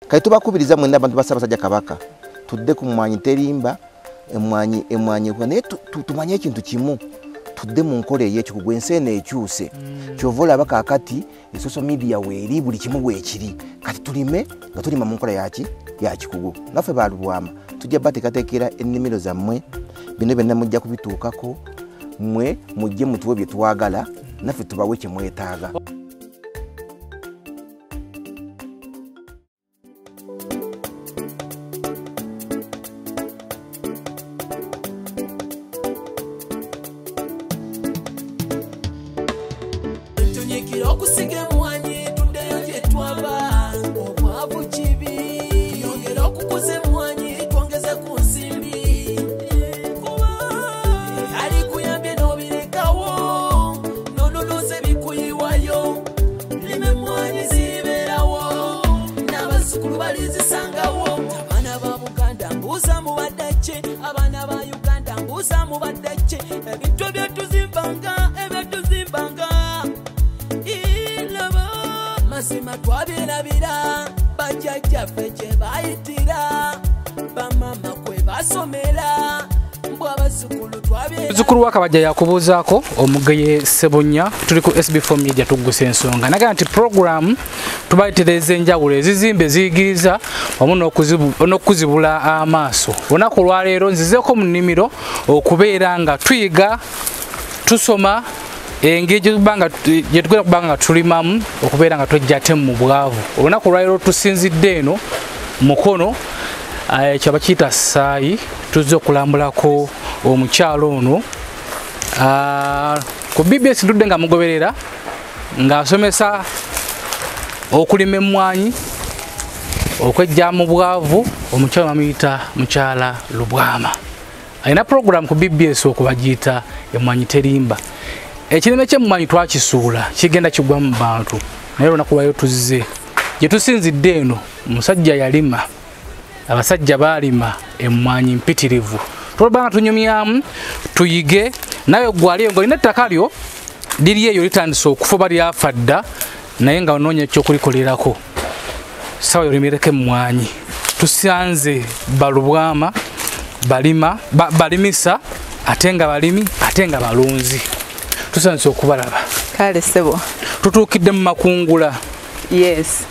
Kati tubakubiriza mwenda abantu basaba sajja kabaka tudde ku Mumwanyi terimba emwanyi naye tumanye ekintu kimu tudde mu nkola ey'ekikugu ensi eno ekyuse kyova olaba kaakati social media weeri buli kimu bwekiri kati tulime nga tulima mu nkola ya kikugu naffe ba Lubwama tujja bateekateekera ennimiro zammwe bino byonna mujja kubituukako mwe mujje mutuwe bye twagala naffe tubawe kye mwetaaga. Zukuru wakabaja yakubuzaako omugeye Sebonya tuli ku SB4 Media Tuggussa Enssonga naga nti program tubayitereza enjawulo ezizimbe ziyigiriza wamu n'okuzibula amaaso olunaku olwaleero nzizeeko mu nnimiro okubeera nga tuyiga tusoma engeri gye tugenda kubanga nga tulimamu okubeera nga twejjate mu bwavu olunaku olwaleero tusinzidde eno mukono kyaba kiyita saayi tuzze okulambulako omukyalo ono ku BBS tudde nga mugoberera ng'asomesa okulima emmwanyi okwejja mu bwavu omukyalo bamuyita mukyala Lubwama alina program ku BBS okubagiyita emmwanyi terimba ekirime ky'emmwanyi twakisuula kigenda kigwa mu bantu naye olunaku lwayo tuzze gye tusinzidde eno omusajja yalima abasajja baalima emmwanyi mpitirivu tulabanga tunyumyamu tuyige naye gwaliyo ng'olina ettaka lyo liri eyo litandise okufuba lyafa dda naye nga onoonya ekyokulikolerako sawa yolimireko emmwanyi tusanze balubwama balimisa ate nga balimi ate nga balunzi tusanze okubalaba kale sebo tutuukidde mu makungula yes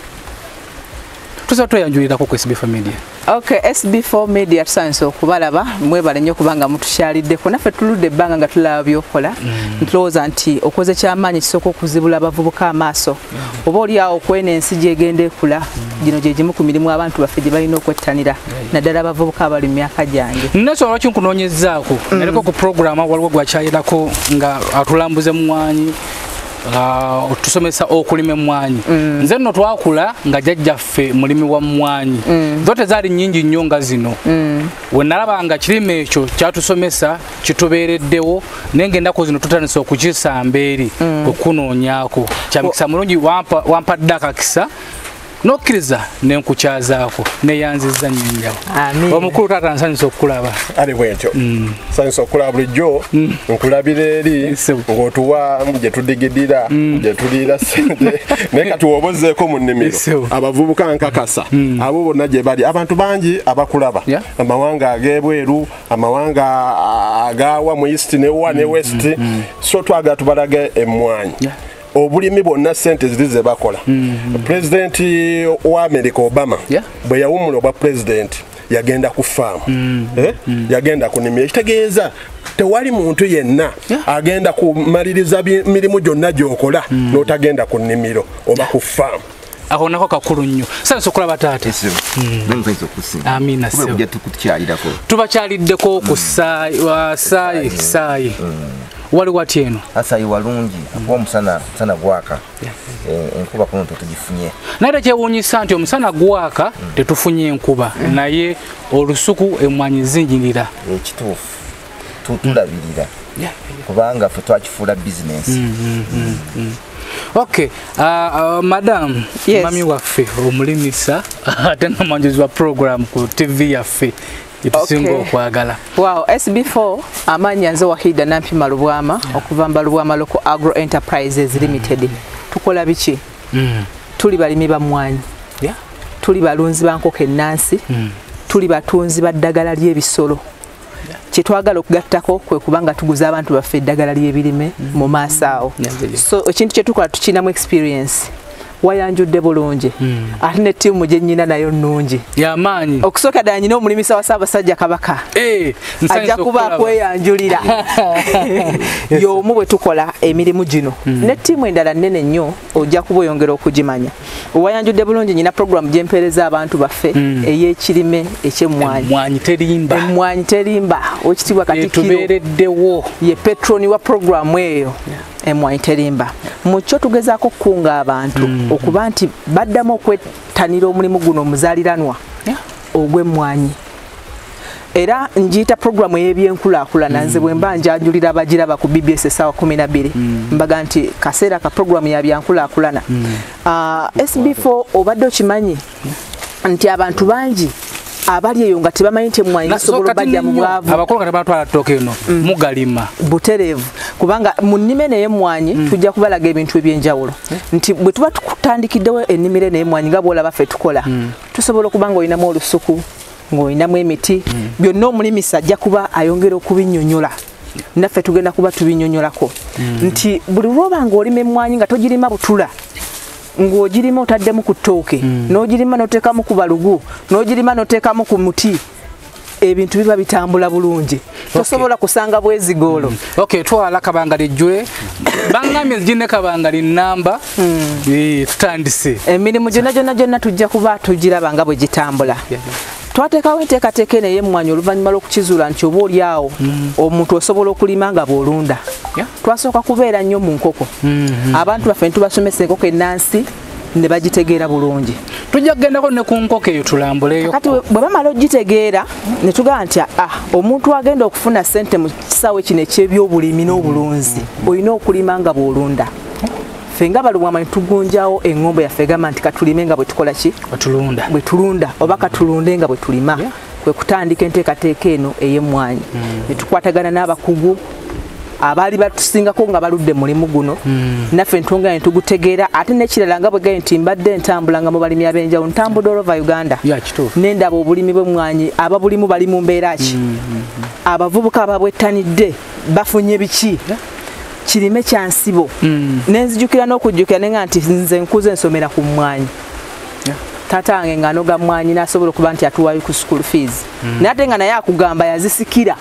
tusa tweyanjulirako ku SB4 Media. Okay, SB4 Media tusanze okubalaba mwebale nnyo kubanga mutukyaliddeko naffe tuludde ebbanga nga tulaba byokola ntulowooza nti okoze kyamaanyi kisooka okuzibula abavubuka amaaso oba oliawo okwena ensi gyegenda ekula gino gye gimu ku mirimu abantu baffe gye balina okwettanira naddala abavubuka abali mu myaka gyange nnesobola lwaki nkunoonyezzaako naliko ku programu waliwo gwakyayirako nga atulambuza emmwanyi tusomesa okulima emmwanyi nze nno twakula nga jjajjaffe mulimi wa mmwanyi zo tezaali nnyingi nnyo nga zino we nalaba nga kirime ekyo kyatusomesa kitubeereddewo naye ng'ennaku zino tutandise okukisamba eri okunoonyaako kyamikisa mulungi wampadde akakisa nokkiriza nenkukyazaako neyanzizza nnyo enjabo omukulu taata nsanyusa okukulaba ali bwentyo nsanyusa okulaba bulijjo nkulabira eri ng'otuwa gye tudigidira gye tuliira ssente naye kati wobozeeko mu nnimiro abavubuka nkakasa abo bonna gye bali abantu bangi abakulaba amawanga ag'ebweru amawanga agawa mu east ne west so twagala tubalage emmwanyi obulimi bonna ssente ziri ze bakola President wa America Obama bwe yawumula obwa president yagenda ku farm yagenda kunimira ekitegeeza tewali muntu yenna agenda kumaliriza mirimu gyonna gy'okola n'otagenda ku nnimiro oba ku farm aho nako kakulu nnyo sanso okulaba taate amina tubakyaliddeko ku saayi wali wati eno asayi walungi omusana gwaka enkuba kuno tugifunye naye kyewuunyisa nti omusana gwaka tetufunye enkuba naye olusuku emmwanyi zinjirira ekituufu tulabirira kubanga ffe twakifuula bizinesi Okay, madam, mami waffe omulimisa ate n'omuwanjuzi wa program ku TV yaffe itusinga okwagala. Wow, SB4 amaanyi nze Wahida Nampima Lubwama okuva mba Lubwama Local Agro Enterprises Limited. Tukola biki? Tuli balimi ba mmwanyi. tuli balunzi ba nkoko ennansi tuli batunzi ba ddagala ly'ebisolo kyetwagala okugattako kwe kubanga tuguza abantu baffe eddagala ly'ebirime mu maaso awo so ekintu kyetukola tukinamu experience wayanjudde bulungi ate ne ttiimu gye nnyina nayo nnungi y'amaanyi okusooka ddala nyina omulimisa wa Ssaabasajja Kabaka ajja kuba akweyanjulira y'omu bwe tukola emirimu gino ne ttiimu endala nnene nnyo ojja kuba oyongera okugimanya wayanjudde bulungi nyina programu gye mpeereza abantu baffe ey'ekirime eky'emmwanyi terimba wekitiibwa Katikkiro ye petroni wa programu eyo emmwanyi terimba mukyo tugezaako okukunga abantu okuba nti baddamu okwettanira omulimu guno omuzaaliranwa ogw'emmwanyi era njiyita programu ey'ebyenkulaakulana nze bwe mba njanjulira abagiraba ku BBS essaawa 12 mbaga nti kaseera ka programu ya byankulaakulana SB4 obadde okimanyi nti abantu bangi abali eyo nga tebamanyi nti emmwanyi zisobola bajja mu bwavu abakulu nga tebatwala ttooke eno mugalima butereevu kubanga mu nnimiro ey'emmwanyi tujja kubalaga ebintu ebyenjawulo nti bwe tuba tutandikiddewo ennimiro eno ey'emmwanyi nga bw'olaba ffe tukola tusobola okuba nga olinamu olusuku ng'olinamu emiti byonna omulimisa ajja kuba ayongera okubinnyonnyola naffe tugenda kuba tubinnyonnyolako nti buli lwoba ng'olima emmwanyi nga togirima butula ng'ogirima otaddemu ku ttooke n'ogirima n'oteekamu ku balugu n'ogirima n'oteekamu ku muti ebintu biba bitambula bulungi tosobola kusanga bwezigoolo twala kabangali ejjule bangambye nzigine kabangali nnamba tutandise emirimu gyonna tujja kuba tugiraba nga bwe gitambula twateekawo enteekateeka eno ey'emmwanyi oluvannyuma lw'okukizuula nti oba oli awo omuntu osobola okulima nga bw'olunda twasooka kubeera nnyo mu nkoko abantu baffe ntubasomesa enkoko ennansi ne bagitegeera bulungi tujja kugendako ne ku nkoko eyo tulambuleyo kati bwe bamala ogitegeera ne tugamba nti omuntu agenda okufuna ssente mu kisaawe kino eky'ebyobulimi n'obulunzi olina okulima nga bw'olunda ffe nga Balubwama ne tugunjawo eŋŋombo yaffe egamba nti katulime nga bwe tukola ki bwe tulunda oba katulunde nga bwe tulima kwe kutandika enteekateeka eno ey'emmwanyi ne tukwatagana n'abakugu abaali batusingako nga baludde mulimu guno naffe ntwongera ne tugutegeera ate n'ekirala nga bwe gaye nti mbadde ntambula nga mu balimi ab'enjawulo ntambudde all over Uganda n'endaba obulimi bw'emmwanyi ababulimu bali mu mbeera ki abavubuka ababwettanidde bafunye biki kirime kyansibo nenzijukira n'okujjukira nenga nti nze nkuze nsomera ku mmwanyi taata wange nga anoga mmwanyi n'asobola okuba nti atuwaayo ku school fees nate nga naye akugamba yazisikira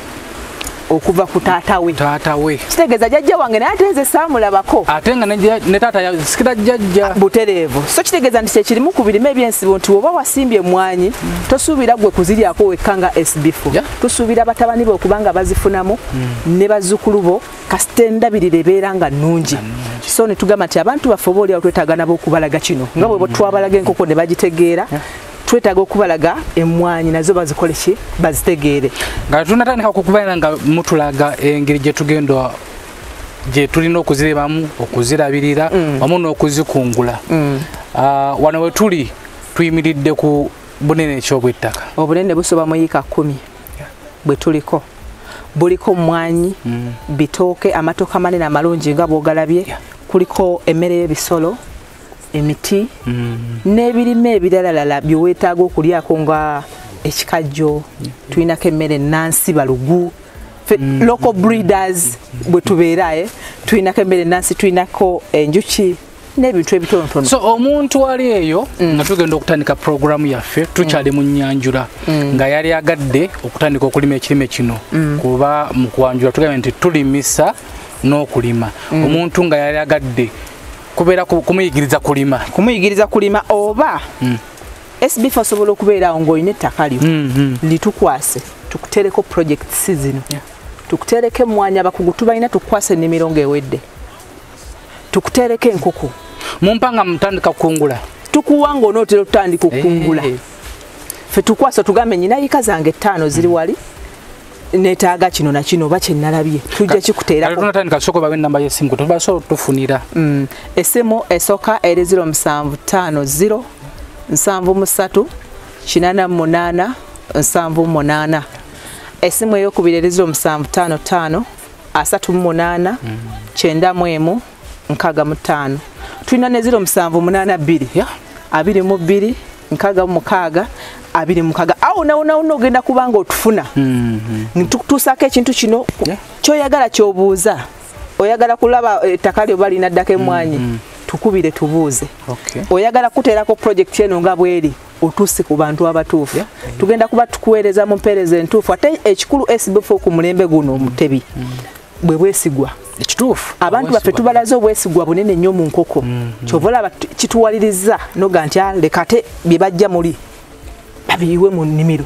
okuva ku taata we kitegeeza jjajja wange naye ate nze saamulabako ate nga ne taata yasikira jjajja butereevu so kitegeeza nti kyekirimu ku birime ebyensibo nti oba wasimbye emmwanyi tosuubira gwe kuziryako wekka nga SB4 tusuubira batabani be okuba nga bazifunamu ne bazzukulu bo kasita endabirira ebeera nga nnungi so ne tugamba nti abantu baffe oba oliawo twetaaga nabo okubalaga kino nga bwe twabalaga enkoko ne bagitegeera twetaaga okubalaga emmwanyi nazo bazikole ki bazitegeere nga tunatandika okukubaira nga mutulaga engeri gye tulina okuzirebamu okuzirabirira wamu n'okuzikungula wano we tuli tuyimiridde ku bunene ekyobw'ettaka obunene busoba mu yiika 10 bwe tuliko buliko mmwanyi bitooke amatooke amanene amalungi nga bw'ogalabye kuliko emmere y'ebisolo emiti n'ebirime ebiralalala byeweetaaga okulyako nga ekikajjo tulinako emmere ennansi balugu local breeders bwe tubeera tulinako emmere ennansi tulinako enjuki n'ebintu ebitonotono so omuntu ali eyo nga tugenda okutandika programu yaffe tukyali mu nnyanjula nga yali agadde okutandika okulima ekirime kino kuba mu kwanjula tugambye nti tulimisa n'okulima omuntu nga yali agadde kubeera kumuyigiriza kulima oba SB4 asobola okubeerawo ng'olina ettaka lyo litukwase tukutereko projects zino tukutereko emmwanyi abakugu tubalina tukwase ennimiro ng'ewedde tukutereko enkoko mumpanga mutandika kukungula tukuwa ng'onootera okutandika okukungula ffe tukwase tugambe nyina yiika zange 5 ziri wali netaaga kino na kino oba kye nnalabye tujja kikuteerako tunatandika soko bawe namba y'essimu tubasobola tufunira essimu esooka eri 0750 73 88 78 essimu ey'okubiri eri 0755 38 91 65 tulina ne 0782 22 nkaga mukaaga abiri mukaaga awo nawo ogenda kubanga otufuna ntukusako ekintu kino kyoyagala kyobuuza oyagala kulaba ettaka lyo balina ddako emmwanyi tukubire tubuuze oyagala kuteerako project eno nga bweri otuuse ku bantu abatuufu tugenda kuba tukuweereza mu mpeereza entuufu ate ekikulu SB4 ku mulembe guno omutebi bwe bwesigwa ekituufu abantu baffe tubalaze obwesigwa bunene nnyo mu nkoko kyovola kituwaliriza noga nti leka ate bye bajja muli babiyiwe mu nnimiro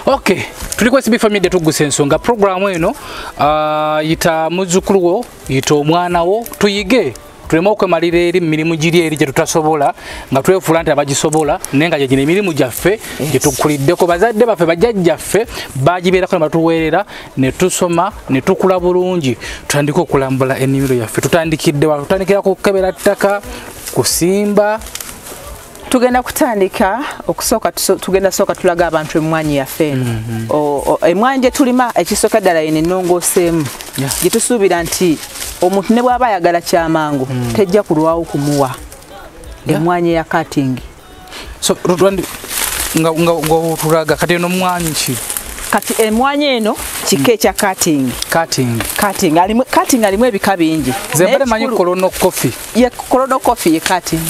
Okay. Tuli kwa SB4 Media Tuggussa Enssonga programu eno yita muzzukulu wo yita omwana wo tuyige tulema okwemalira eri mirimu giri eri gye tutasobola nga twefuula nti abagisobola naye nga gyegino emirimu gyaffe gye tukuliddeko bazadde baffe bajjajjaffe bagibeerako ne batuweerera ne tusoma ne tukula bulungi tutandika okulambula ennimiro yaffe tutandikidde wa tutandikira ku kukebera ttaka kusimba tugenda kutandika okusooka tugenda sooka tulaga abantu emmwanyi yaffe eno emmwanyi gye tulima ekisooka ddala eno ennongooseemu gye tusuubira nti omuntu ne bw'aba ayagala kyamangu tejja kulwawo kumuwa emmwanyi ya cutting so nga tulaga kati eno mmwanyi ki kati emmwanyi eno kika ekya cutting alimu ebika bingi zembale manyi kolono coffee ye cutting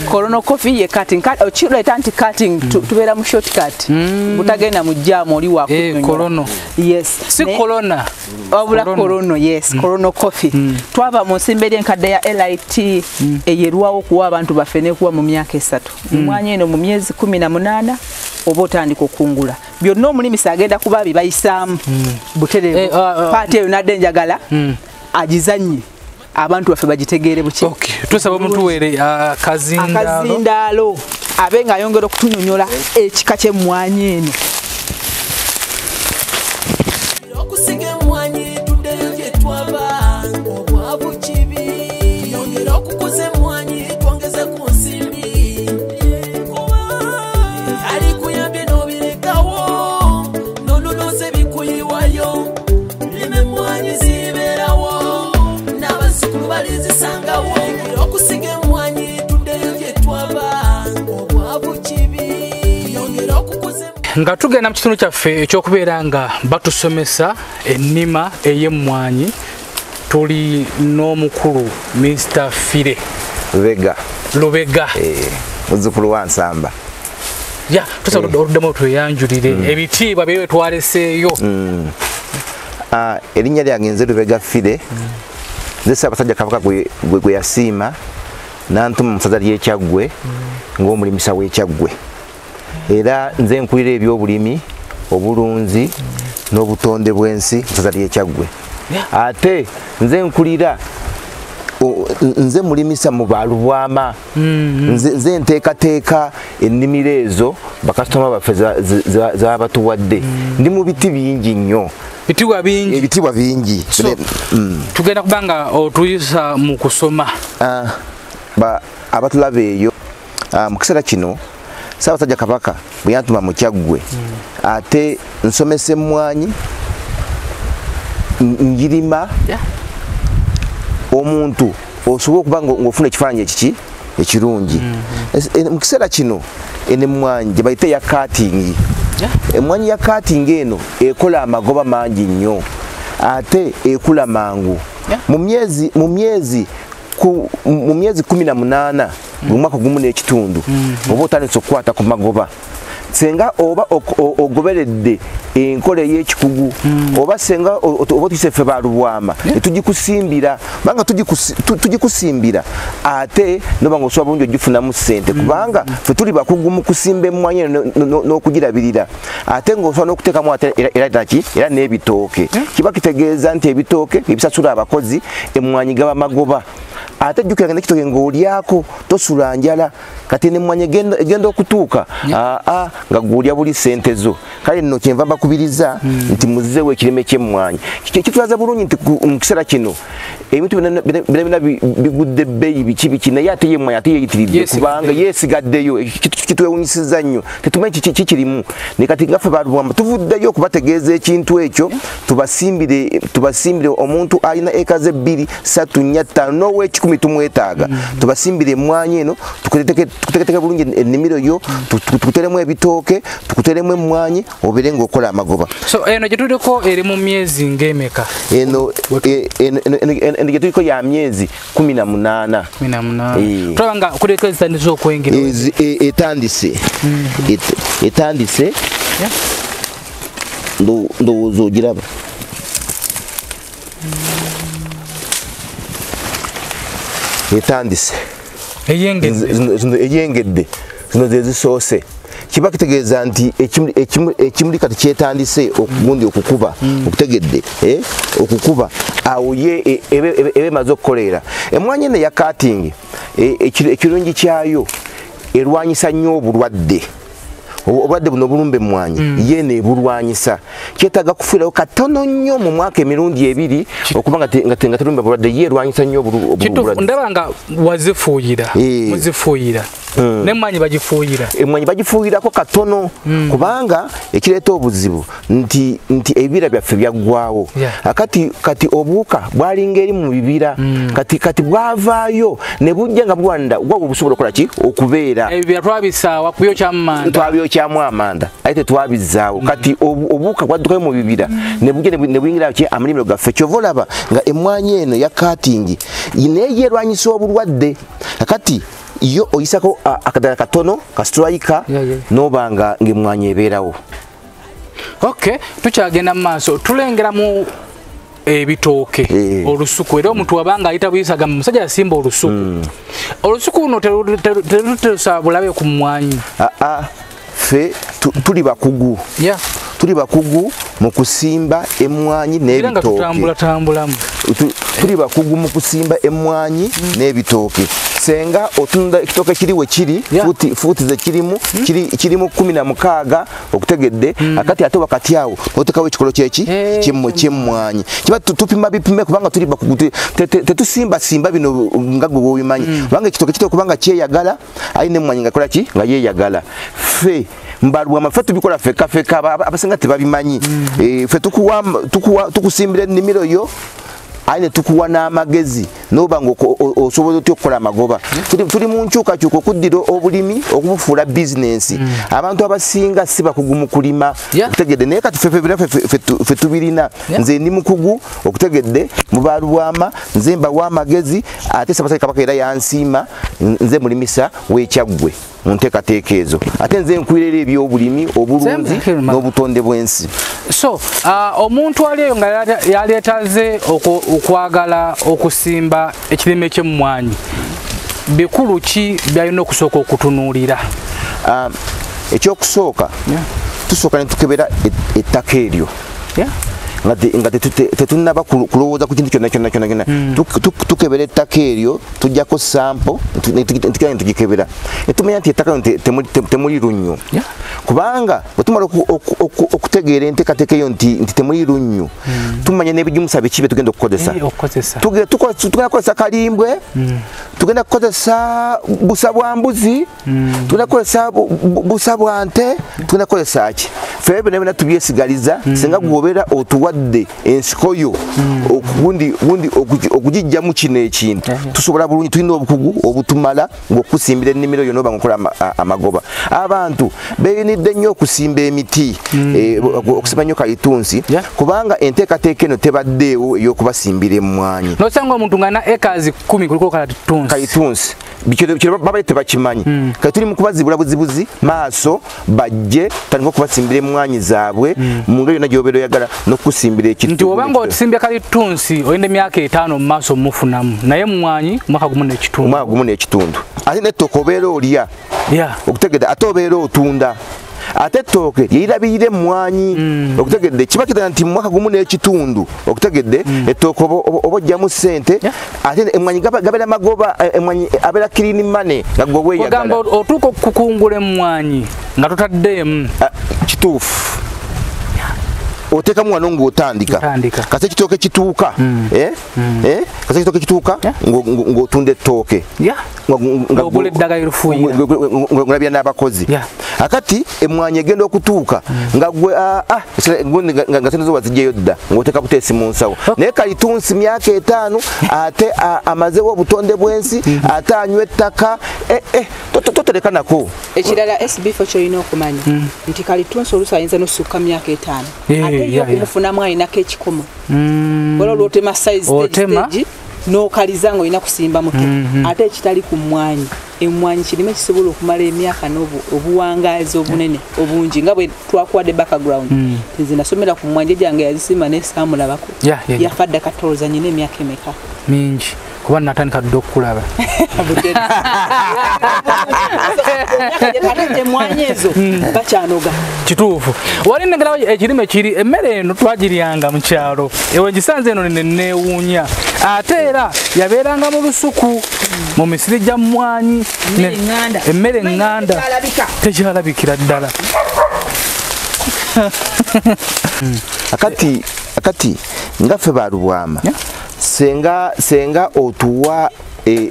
Kolono coffee ye cutting ochireta anti cutting tubeera mu shortcut butagenda mu jam oli wa kolono yes si kolona obula kolono yes kolono coffee twava mu nsimberi enkadde ya LIT eyerwawo kuwa abantu bafene kuwa mu myaka 3 mmwanyi eno mu myezi 18 oba otandika okungula byonna omulimisa agenda kuba bibayisaamu butereevu paati eyo nadde njagala agizannye abantu baffe bagitegeere buki tusaba omuntu were akazindaalo abe nga ayongera okutunyonyola ekika ky'emmwanyi eno okusiga emmwanyi tuddeyo gye twaba obwavu kibi yongera okukuza emmwanyi twongeze ku nsimbi ali kuyambye n'obirekawo nononoze bikuyiwayo lima emmwanyi zibeerawo balizisangawo okusiga emmwanyi tuddeyo gye twaba obwavu kibi yongera okukuza nga tugenda mu kitundu kyaffe ekyokubeera nga batusomesa ennima ey'emmwanyi tuli n'omukulu Mr. Fire Lubega muzzukulu wa Nsamba tusaba oluddemu tweyanjulire ebitiibwa byewe twaleseeyo erinnya lyange nze Lubega Fire nze Ssaabasajja Kabaka gwe yasiima n'antuma mu ssaza ly'Ekyaggwe ng'omulimisa w'Ekyaggwe era nze nkulira ebyobulimi obulunzi n'obutonde bw'ensi mu ssaza ly'Ekyaggwe ate nze nkulira nze mulimisa mu Lubwama nze nteekateeka ennimiro ezo bakasitoma baffe zabatuwadde ndi mu biti bingi nnyo ebitibwa bingi tugenda kubanga otuyisa mu kusoma abatulaba eyo mu kiseera kino Ssaabasajja Kabaka bwe yantuma mu Kyaggwe ate nsomesa emmwanyi ngirima omuntu osobola okuba ng'ofuna ekifaananyi ekiki ekirungi mu kiseera kino eno emmwanyi gye bayita ya cutting emmwanyi ya cutting eno ekola amagoba mangi nnyo ate ekula mangu mu myezi 18 mu mwaka gumu n'ekitundu oba otandise okukwata ku magoba senga oba ogoberedde enkola ey'ekikugu oba senga oba tuyise ffe ba Lubwama netugikusimbira banga tugikusimbira ate noba nga osobola bulungi ogifunamu ssente kubanga ffe tuli bakugu mu kusimba emmwanyi n'okugirabirira ate ng'osobola n'okuteekamu era n'ebitooke kiba kitegeeza nti ebitooke ebisasula abakozi emmwanyi gaba magoba ate jjukira n'ekitooke ng'olyako tosula njala kati n'emmwanyi egenda okutuuka nga gwolya buli ssente zo kale nno kyenva mbakubiriza nti muzzeewo ekirime ky'emmwanyi kitulaza bulungi nti mu kiseera kino ebintu byonna bigudde ebbeeyi biki naye ate y'emmwanyi ate yeeyitiridde kubanga yeesigaddeyo kitwewunyisiza nnyo tetumanyi kikirimu ne kati ngaffe balubwama tuvuddeyo okubategeeza ekintu ekyo tubasimbire omuntu alina eka ze 2 3 4 5 n'ow'ekikumi tumwetaaga tubasimbire emmwanyi eno tukuteeketeke bulungi ennimiro yo tukuteremu ebitooke tukuteremu emmwanyi obeere ng'okola amagoba. So eno gye tuliko eri mu myezi ng'emeka? Eno gye tuliko ya myezi 18. Tulaba nga kuliko ezitandise okwengera? Etandise ndowooza ogiraba. Etandise eyengedde zino ze zisoose kiba kitegeeza nti ekimuli kati kyetandise okugundi okukuba okutegedde okukuba awo ye ebe maze okukoleera emmwanyi eno ya katingi ekirungi kyayo erwanyisa nnyo obulwadde buno bulumbe emmwanyi ye neebulwanyisa kyetaaga kufiirawo katono nnyo mu mwaka emirundi 2 okuba nga terumbe bulwadde ye erwanyisa nnyo obulwadde. Ndaba nga wazifuuyira muzifuuyira n'emmwanyi bagifuuyira? Emmwanyi bagifuuyirako katono kubanga ekireeta obuzibu nti ebibira byaffe byaggwawo kati obuwuka bwalinga eri mu bibira kati bwavaayo ne bujja nga bulwanira gwabwe busobola okukola ki okubeera. Ebibira twabisaawa twabiyokyamu amanda aye tetwabizaawo kati obuwuka bwaddukayo mu bibira ne bujja ne buyingira ki amalimiro gaffe. Kyova olaba nga emmwanyi eno ya katingi naye yerwanyisa obulwadde kati yo oyisako akadala katono ka striker nobanga ng'emmwanyi ebeerawo. Okay, tukyagenda mu maaso tulengera mu ebitooke olusuku era omuntu wabanga ayita buyisaga musajja yasimba olusuku olusuku luno teruterusa bulabe ku mmwanyi. Ffe tuli bakugu tuli bakugu mu kusimba emmwanyi n'ebitooke tuli bakugu mu kusimba emmwanyi n'ebitooke. Senga otunda ekitooke kiri we kiri fuuti ze kirimu 16 okutegedde akati ate wakati awo otekawo ekikolo kyeki ky'emmwanyi kiba tupima bipime kubanga tuli bakugu tetusimba bino nga gwe wobimanyi kubanga ekitooke kitooke kubanga kyeyagala ayina emmwanyi nga kola ki nga yeeyagala. Ffe Mbalubwama ffe tubikola feka abasinga tebabimanyi ffe tukusimbira ennimiro yo aine tukuwa n'amagezi noba osobola otyo okukola amagoba. Tuli mu nkyukakyuka okuddira obulimi okubufuula bizinensi. Abantu abasinga si bakugu mu kulima okutegedde naye kati ffe tubirina. Nze ndi mukugu okutegedde mu Balubwama nze mbawa amagezi ate Ssaabasajja Kabaka era yansiima nze mulimisa w'Ekyaggwe mu nteekateeka ezo ate nze nkwirira ebyobulimi obulunzi n'obutonde bw'ensi. So omuntu ali eyo nga yaleetaze okwagala okusimba ekirime ky'emmwanyi bikulu ki byalina okusooka okutunuulira? Ekyokusooka tusooka ne tukebera ettaka eryo nga tetunaba kulowooza ku kintu kyonna tukebera ettaka eryo tujjako sampo ntikirane tugikebera netumanya nti ettaka temuli lunnyu kubanga bwe tumala okutegeera enteekateeka eyo nti temuli lunnyu tumanya n'ebigimusa biki bye tugenda okukozesa. Tugenda kukozesa kalimbwe, tugenda kukozesa busa bwa mbuzi, tugenda kukozesa busa bwa nte, tugenda kukozesa ki ffe byonna tubyesigaliza singa gwobeera otuwadde ensiko yo okugijjamu kino ekintu tusobola bulungi tulina obukugu obutumala ng'okusimbira ennimiro yo noba ngaokola amagoba. Abantu beeyunidde nnyo okusimba emiti okusimba nnyo Kyatunzi kubanga enteekateeka eno tebaddeewo ey'okubasimbira emmwanyi. Nosanga omuntu nga na acres 10 kuliko Kyatunzi bikyo babaye tebakimanyi kati tuli mu kubazibula buzibuzi maaso bajje tandika okubasimbira emmwanyi zaabwe mu ngeri yonna gy'obeera oyagala n'okusimbira ekintu. Nti obanga otusimbya Kyatunzi oyina emyaka 5 mu maaso mufunamu naye emmwanyi mwaka gumu n'ekitundu ate n'ettooke obeera olya okutegedde ate obeera otunda ate ettooke yeirabirire emmwanyi okutegedde kiba kiraga nti mwaka gumu n'ekitundu okutegedde ettooke oba ojjamu ssente ate emmwanyi gabeera magoba emmwanyi abeera clean money nga gwe weeyagala. Ogamba otuuka okukungula emmwanyi nga totaddeemu kituufu otekamu wano ng'otandika kase ekitooke kituuka kase ekitooke kituuka ng'otunda ettooke ng'ogula eddagala erufuuyira ng'olabira n'abakozi akati emmwanyi egenda okutuuka nga gwe nga sente zo wazigyeyo dda ng'oteka buteesi mu nsawo naye Kyatunzi myaka 5 ate amazewo obutonde bw'ensi ate anywa ettaka totereka nako ekirala SB4 kyolina okumanya nti Kyatunzi oluusi ayinza n'osukka myaka 5 ate yo okumufunamu alinako ekikomo wala olwotema size stage n'okaliza ng'olina kusimba muto ate ekitali ku mmwanyi emmwanyi kirime kisobola okumala emyaka n'obuwangaazi obunene obungi nga bwe twakuwadde background nze nasomera ku mmwanyi gyange yazisimba n'esaamulabako yafa dda katoloza nyina emyaka emeka mingi kuba natandika dda okukulaba emmwanyi ezo bakyanoga kituufu wali nnengerawo ekirime kiri emmere eno twagiryanga mu kyalo ewe gisanze eno neewuunya ate era yabeeranga mu lusuku mu misiri gya mmwanyi emmere eŋŋanda tekyalabikira ddala akati ngaffe ba Lubwama senga otuwa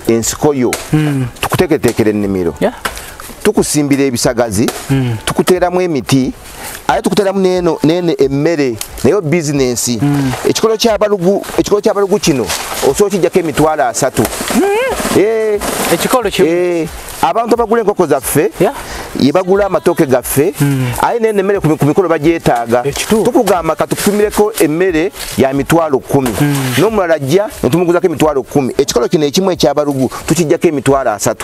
ensiko yo tukuteeketeekera ennimiro tukusimbira ebisagazi tukuteeramu emiti ate tukuteeramu nene emmere nayo bizinensi ekikolo ky'abalugu kino osobola okijjako emitwalo 3 ekikolo abantu abagula enkoko zaffe yebagula amatooke gaffe aye nene emmere ku mikolo bagyetaaga tukugamba katukupimireko emmere ya mitwalo 10 n'omulala ajja netumuguzako emitwalo 10 ekikolo kino ekimu ekyabalugu tukijjako emitwalo 3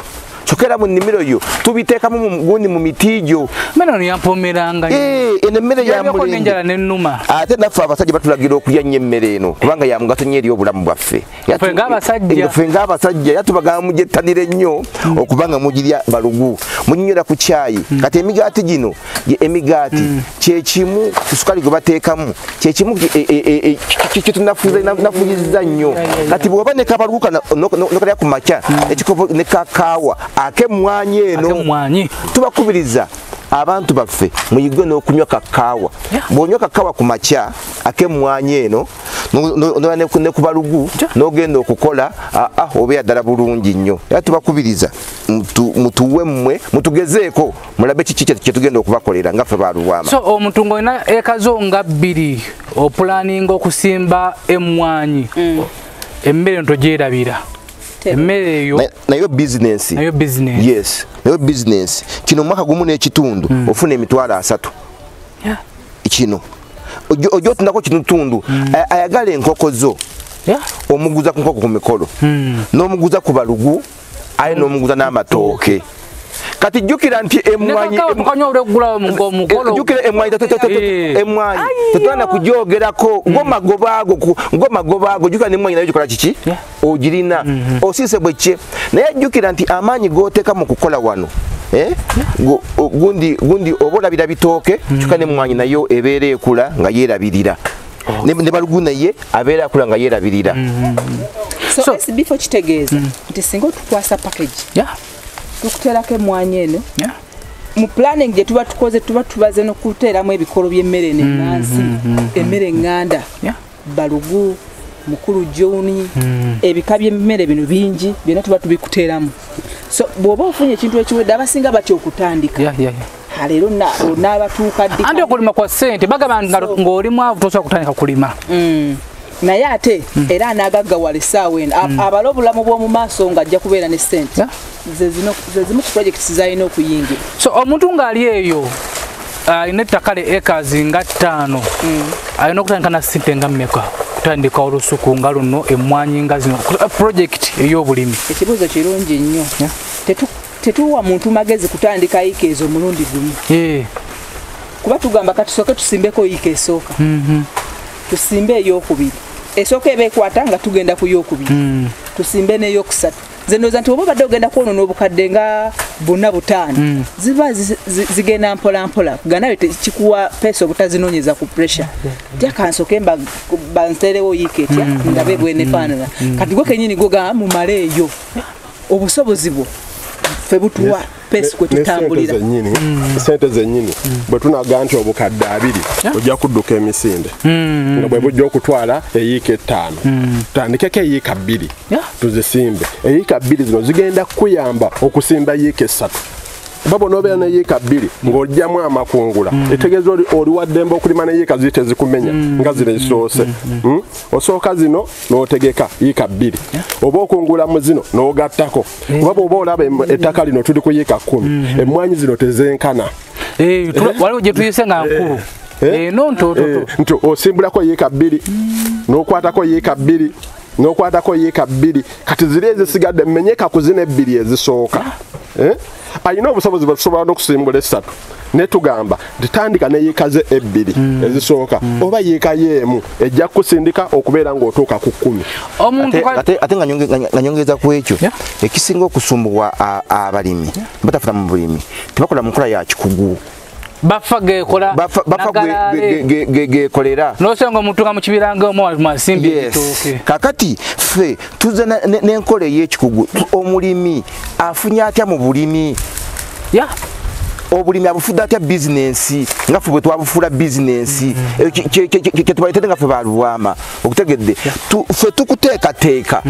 chokera mu nnimiro yo tubiteekamu mu gundi mu mitijo meno yampomeranga ene mmere ya mulenje njala n'ennuma ate naffe abasajja batulagira okulya nnyo emmere eno kubanga ya mugaso nnyo eri obulamu bwaffe ffe ng'abasajja yatubagamba mugyettanire nnyo okubanga mugirya balugu munyinyola ku caayi kati emigaati gino emigaati kyekimu kusukali gwe bateekamu kyekimu kyetunafuuyiza nnyo kati bw'oba ne kabalugu nokalya ku makya ekikopo ne kakaawa ak'emmwanyi eno tubakubiriza abantu baffe muyigwe n'okunywa kakaawa bw'onywa kakaawa ku makya ak'emmwanyi eno ne ku balugu n'ogenda okukola obeera ddala bulungi nnyo era tubakubiriza mutuwe mmwe mutugezeeko mulabe kiki kyetugenda okubakolera ngaffe ba Lubwama. So omuntu ng'olina eka zo nga 2 opulaninga okusimba emmwanyi emmere ntogyerabira emmere eyo nayo business yes nayo business kino mwaka gumu n'ekitundu ofuna emitwalo 3 kino ojo tunako kitundu ayagala enkoko zo omuguza ku nkoko ku mikolo n'omuguza ku balugu aye n'omuguza n'amatooke kati jukira nti emmwanyi jukira emmwanyi tetwana kujoogerako ng'omagobaago jukira n'emmwanyi nayo gikola kiki ogirina osiise bwe kye naye jukira nti amaanyi g'oteeka mu kukola wano gundi oba olabira bitooke jukira n'emmwanyi nayo ebeera ekula nga yeerabirira ne balugu naye abeera akula nga yeerabirira. So SB4 kitegeeza nti singa otukwasa package tukuteerako emmwanyi eno mu planning gye tuba tukoze tuba tubaze n'okuteeramu ebikolo by'emmere n'ennansi emmere eŋŋanda balugu mukulu joni ebika by'emmere bino bingi byonna tuba tubikuteeramu. So bw'oba ofunye ekintu ekiwedde abasinga batya okutandika leero n'abatuuka ddi andi okulima kwa ssente bagamba ng'oli mwavu tosobola kutandika kulima naye ate era anagaggawala essaawa eno abala obulamu bw'omu maaso ng'ajja kubeera ne ssente ze zimu ku projekiti zalina okuyingira. So omuntu ng'ali eyo alina ettaka le acres nga 5 alina okutandika na ssente nga mmeka kutandika olusuku nga luno emmwanyi nga zino projekiti ey'obulimi? Ekibuuzo kirungi nnyo. Tetuwa muntu magezi kutandika yiika ezo omulundi gumu kuba tugamba katusooke tusimbeko yiika esooka tusimbe ey'okubiri esooka eba ekwata nga tugenda ku y'okubiri tusimbe n'ey'okusatu nze ndowooza nti oba obadde ogenda kwonoona obukadde nga 4-5 ziba zigenda mpolampola kuganawe tekikuwa peesa obutazinoonyeza ku pressure tya kansooke banterewo yiika etya ndabe bwenefaanana kati gwe kennyini gwe gamba mumale eyo obusobozi bwo ffe butuwa space kwe tutambulira sente zennyini bwe tunaga nti obukadde 2 ojja kudduka emisinde nga bwe bujja okutwala eyiika 5 tutandikeko eyiika 2 tuzisimbe eyiika 2 zino zigenda kuyamba okusimba yiika 3 babo nobeera neyiika 2 ng'ojjamu amakungula etegeeza oli waddembe okulima neyiika ziri tezikumenya nga zino ezisoose osooka zino n'otegeka yiika 2 oba okungula mu zino n'ogattako oba oba olaba ettaka lino tuli ku yiika 10 emmwanyi zino tezenkana waliwo gye tuyise nga nkulu nti osimbulako yiika 2 n'okwatako yiika 2 n'okwatako yiika 2 kati ziri ezisigadde mmenyeka ku zino 2 ezisooka ayina obusobozi bwetusobola n'okusimbula 3 ne tugamba tutandika ne yiika ze 2 ezisooka oba yiika y'emu ejja kusindika okubeera ng'otuuka ku 10 ate nga nyongeza ku ekyo ekisinga okusumbubwa abalimi batafuna mu bulimi tebakola mu nkola ya kikugu bafa gekola gekolera nosenga omutuka mu kibiranga omu masimbi ekitooke kakati ffe tuze n'enkola ey'ekikugu omulimi afunya atya mu bulimi obulimi abufudde atya bizinensi nga ffe bwe twabufuula bizinensi kyetubayitete nga ffe ba Lubwama okutegedde ffe tukuteekateeka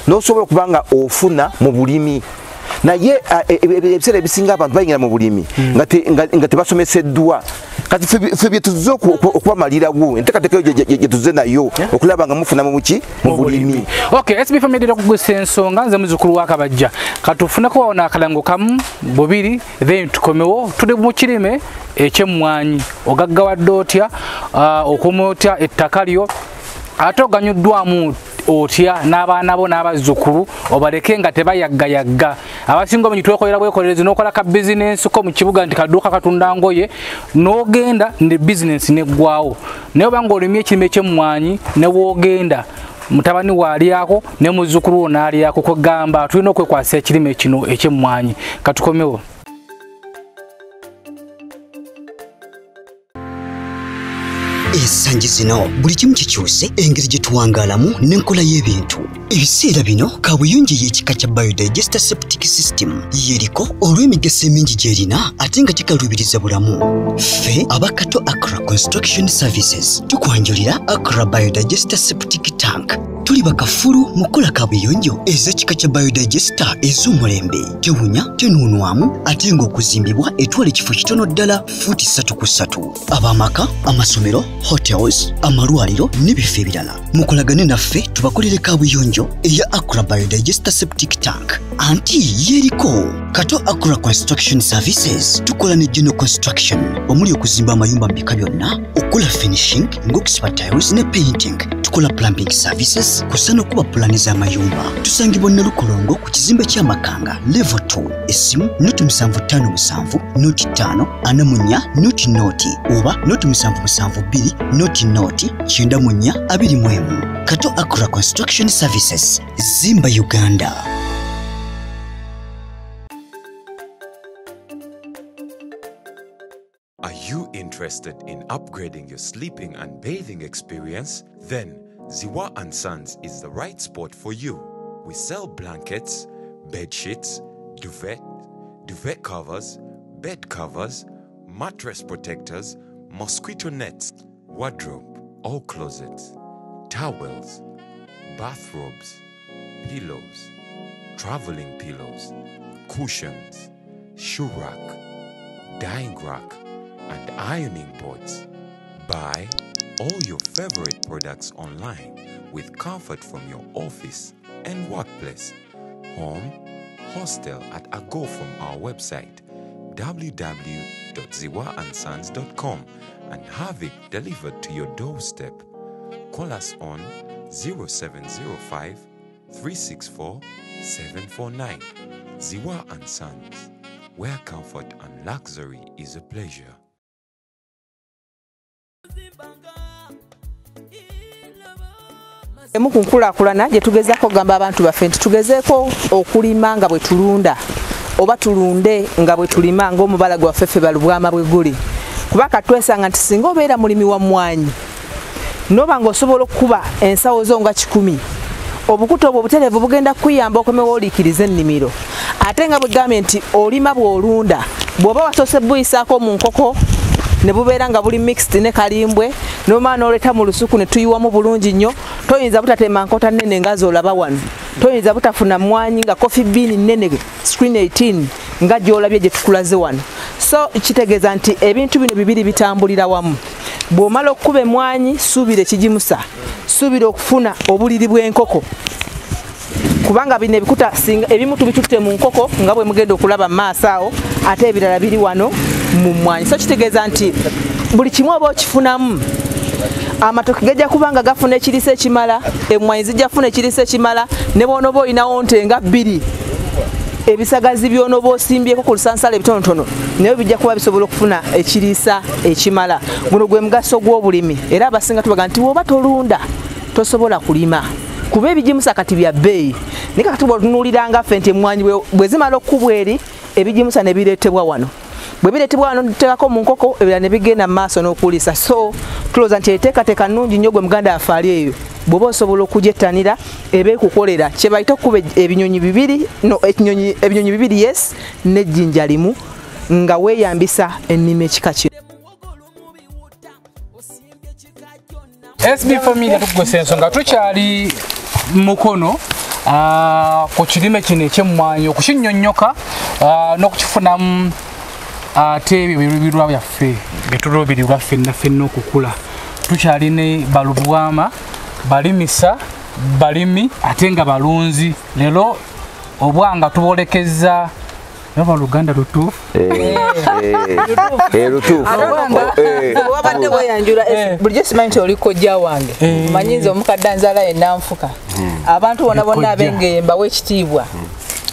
n'osobola okuba nga ofuna mu bulimi naye ebiseera ebisinga abantu bayingira mu bulimi nga tebasomeseddwa kati ffe bye tuze okubamalirawo enteekateeka gye tuze nayo okulaba nga mufuna mu buki mu bulimi. SB4 Media Tuggussa Enssonga nze muzzukulu wa Kabajja katufuneko wawona akalango kamu 2 then tukomewo tuli mu kirime eky'emmwanyi ogaggawadde otya okuma otya ettaka lyo ate oganyuddwamu otya n'abaana bo n'abazzukulu obaleke nga tebayaggayagga abasinga omanyi twekolera bwekolerezi n'okola ka bizinensi ko mu kibuga nti kadduuka katunda ngoye n'ogenda ne bizinensi neggwawo naye oba ng'olimye ekirime ky'emmwanyi ne woogenda mutabani waalyako ne muzzukulu wo n'alyako kwegamba tulina okwekwasa ekirime kino eky'emmwanyi katukomewo. Ensangi zino buli kimu kikyuse engeri gye tuwangaalamu n'enkola y'ebintu ebiseera bino kaabuyonjo y'ekika kya biodigester septic system yeriko olw'emigaso emingi gy'erina ate nga kikaluubiriza bulamu ffe abakato Accra Construction Services tukwanjulira Accra Biodigester Septic Tank tuli bakafulu mu kukola kaabuyonjo ez'ekika kya biodigester ez'omulembe tewunya tenuunwamu ate ng'okuzimbibwa etwala ekifo kitono ddala fuuti 3 ku 3 ab'amaka amasomero hotels amalwaliro n'ebifo ebirala mukolagane naffe tubakolere kaabuyonjo eya Accra Biodigester Septic Tank anti yeriko kato Accra Construction Services tukola ne general construction omuli okuzimba amayumba mu bika byonna okukola finishing ng'okusiba tiles ne painting tukola plumbing services kusana okuba pulani z'amayumba tusangibwa Nalukolongo ku kizimbe ky'amakanga level 2 essimu noti 757 noti 5 anamunya noti oba noti 772 noti 924 kato Accra Construction Services Zimba Uganda. Are you interested in upgrading your sleeping and bathing experience? Then Ziwa & Sons is the right spot for you. We sell blankets, bed sheets, duvet covers, bed covers, mattress protectors, mosquito nets, wardrobe, all closets, towels, bathrobes, pillows, traveling pillows, cushions, shoe rack, dyeing rack, and ironing boards. Buy all your favorite products online with comfort from your office and workplace, home, hostel at a go from our website www.ziwaansons.com and have it delivered to your doorstep. Call us on 0705 364 749. Ziwa & Sons, where comfort and luxury is a pleasure. Emu kunkulaakulana gye tugezaako gamba abantu baffe nti tugezeeko okulima nga bwe tulunda oba tulunde nga bwe tulima ng'omubala gwaffe ffe ba Lubwama bwe guli kuba katwesanga nti singa obeera mulimi wa mmwanyi noba ng'osobola okukuba ensawo zo nga 10 obukuto obwo obutereevu bugenda kuyamba okomewo oliikiriza ennimiro ate nga bwegambye nti olima bw'olunda bw'oba wasoose buyisako mu nkoko ne bubeera nga buli mixed ne kalimbwe n'omala n'oleta mu lusuku ne tuyiwamu bulungi nnyo toyinza butatema nkota nnene nga z'olaba wano toyinza butafuna mwanyi nga coffee bean nnene screen 18 nga gy'olabye gye tukulaze wano so kitegeeza nti ebintu bino bibiri bitambulira wamu bw'omala okukuba emwanyi suubira ekigimusa suubira okufuna obuliri bw'enkoko kubanga bino ebikuta singa ebimu tubitutte mu nkoko nga bwe mugenda okulaba mu maaso awo ate ebirala biri wano mu mwanyi so kitegeeza nti buli kimu oba okifunamu amatoke gajja kubanga gafuna ekiriisa ekimala emwanyi zijja kufuna ekiriisa ekimala ne bw'onooba olinawo nte nga bbiri ebisagazi by'onooba osimbyeko ku lusansala ebitonotono naye bijja kuba bisobola okufuna ekiriisa ekimala guno gwe mugaso gw'obulimi era abasinga tubaga nti bw'oba tolunda tosobola kulima kuba ebigimusa kati bya bbeeyi naye kakati bw'otunuuliranga ffe nti emmwanyi bwe zimala okkubwa eri ebigimusa ne bireetebwa wano bwe bireetebwa wano tuteekako mu nkoko ebirala ne bigenda mu maaso n'okuliisa so tulowooza nti enteekateeka nnungi nnyo gwe muganda afe ali eyo bw'oba osobola okugyettanira eba ekukolera kye bayita okukuba ebinyonyi bibiri yes n'ejjinja limu nga weeyambisa ennima ekika kino. SB4 Media Tuggussa Enssonga tukyali mukono ku kirime kino eky'emmwanyi okukinnyonnyoka n'okukifunamu ate ebyo birubirwa byaffe byetulubirirwa ffenna ffenna okukula tukyali ne balubwama balimisa balimi ate nga balunzi leero obwanga tuboolekeza Nova Luganda lutuufu wabadde weyanjula bulijjo simanyi nti oli kojja wange manyizi omukadde anzaala yenna nfuka abantu bonna bonna ab'engeye w'ekitiibwa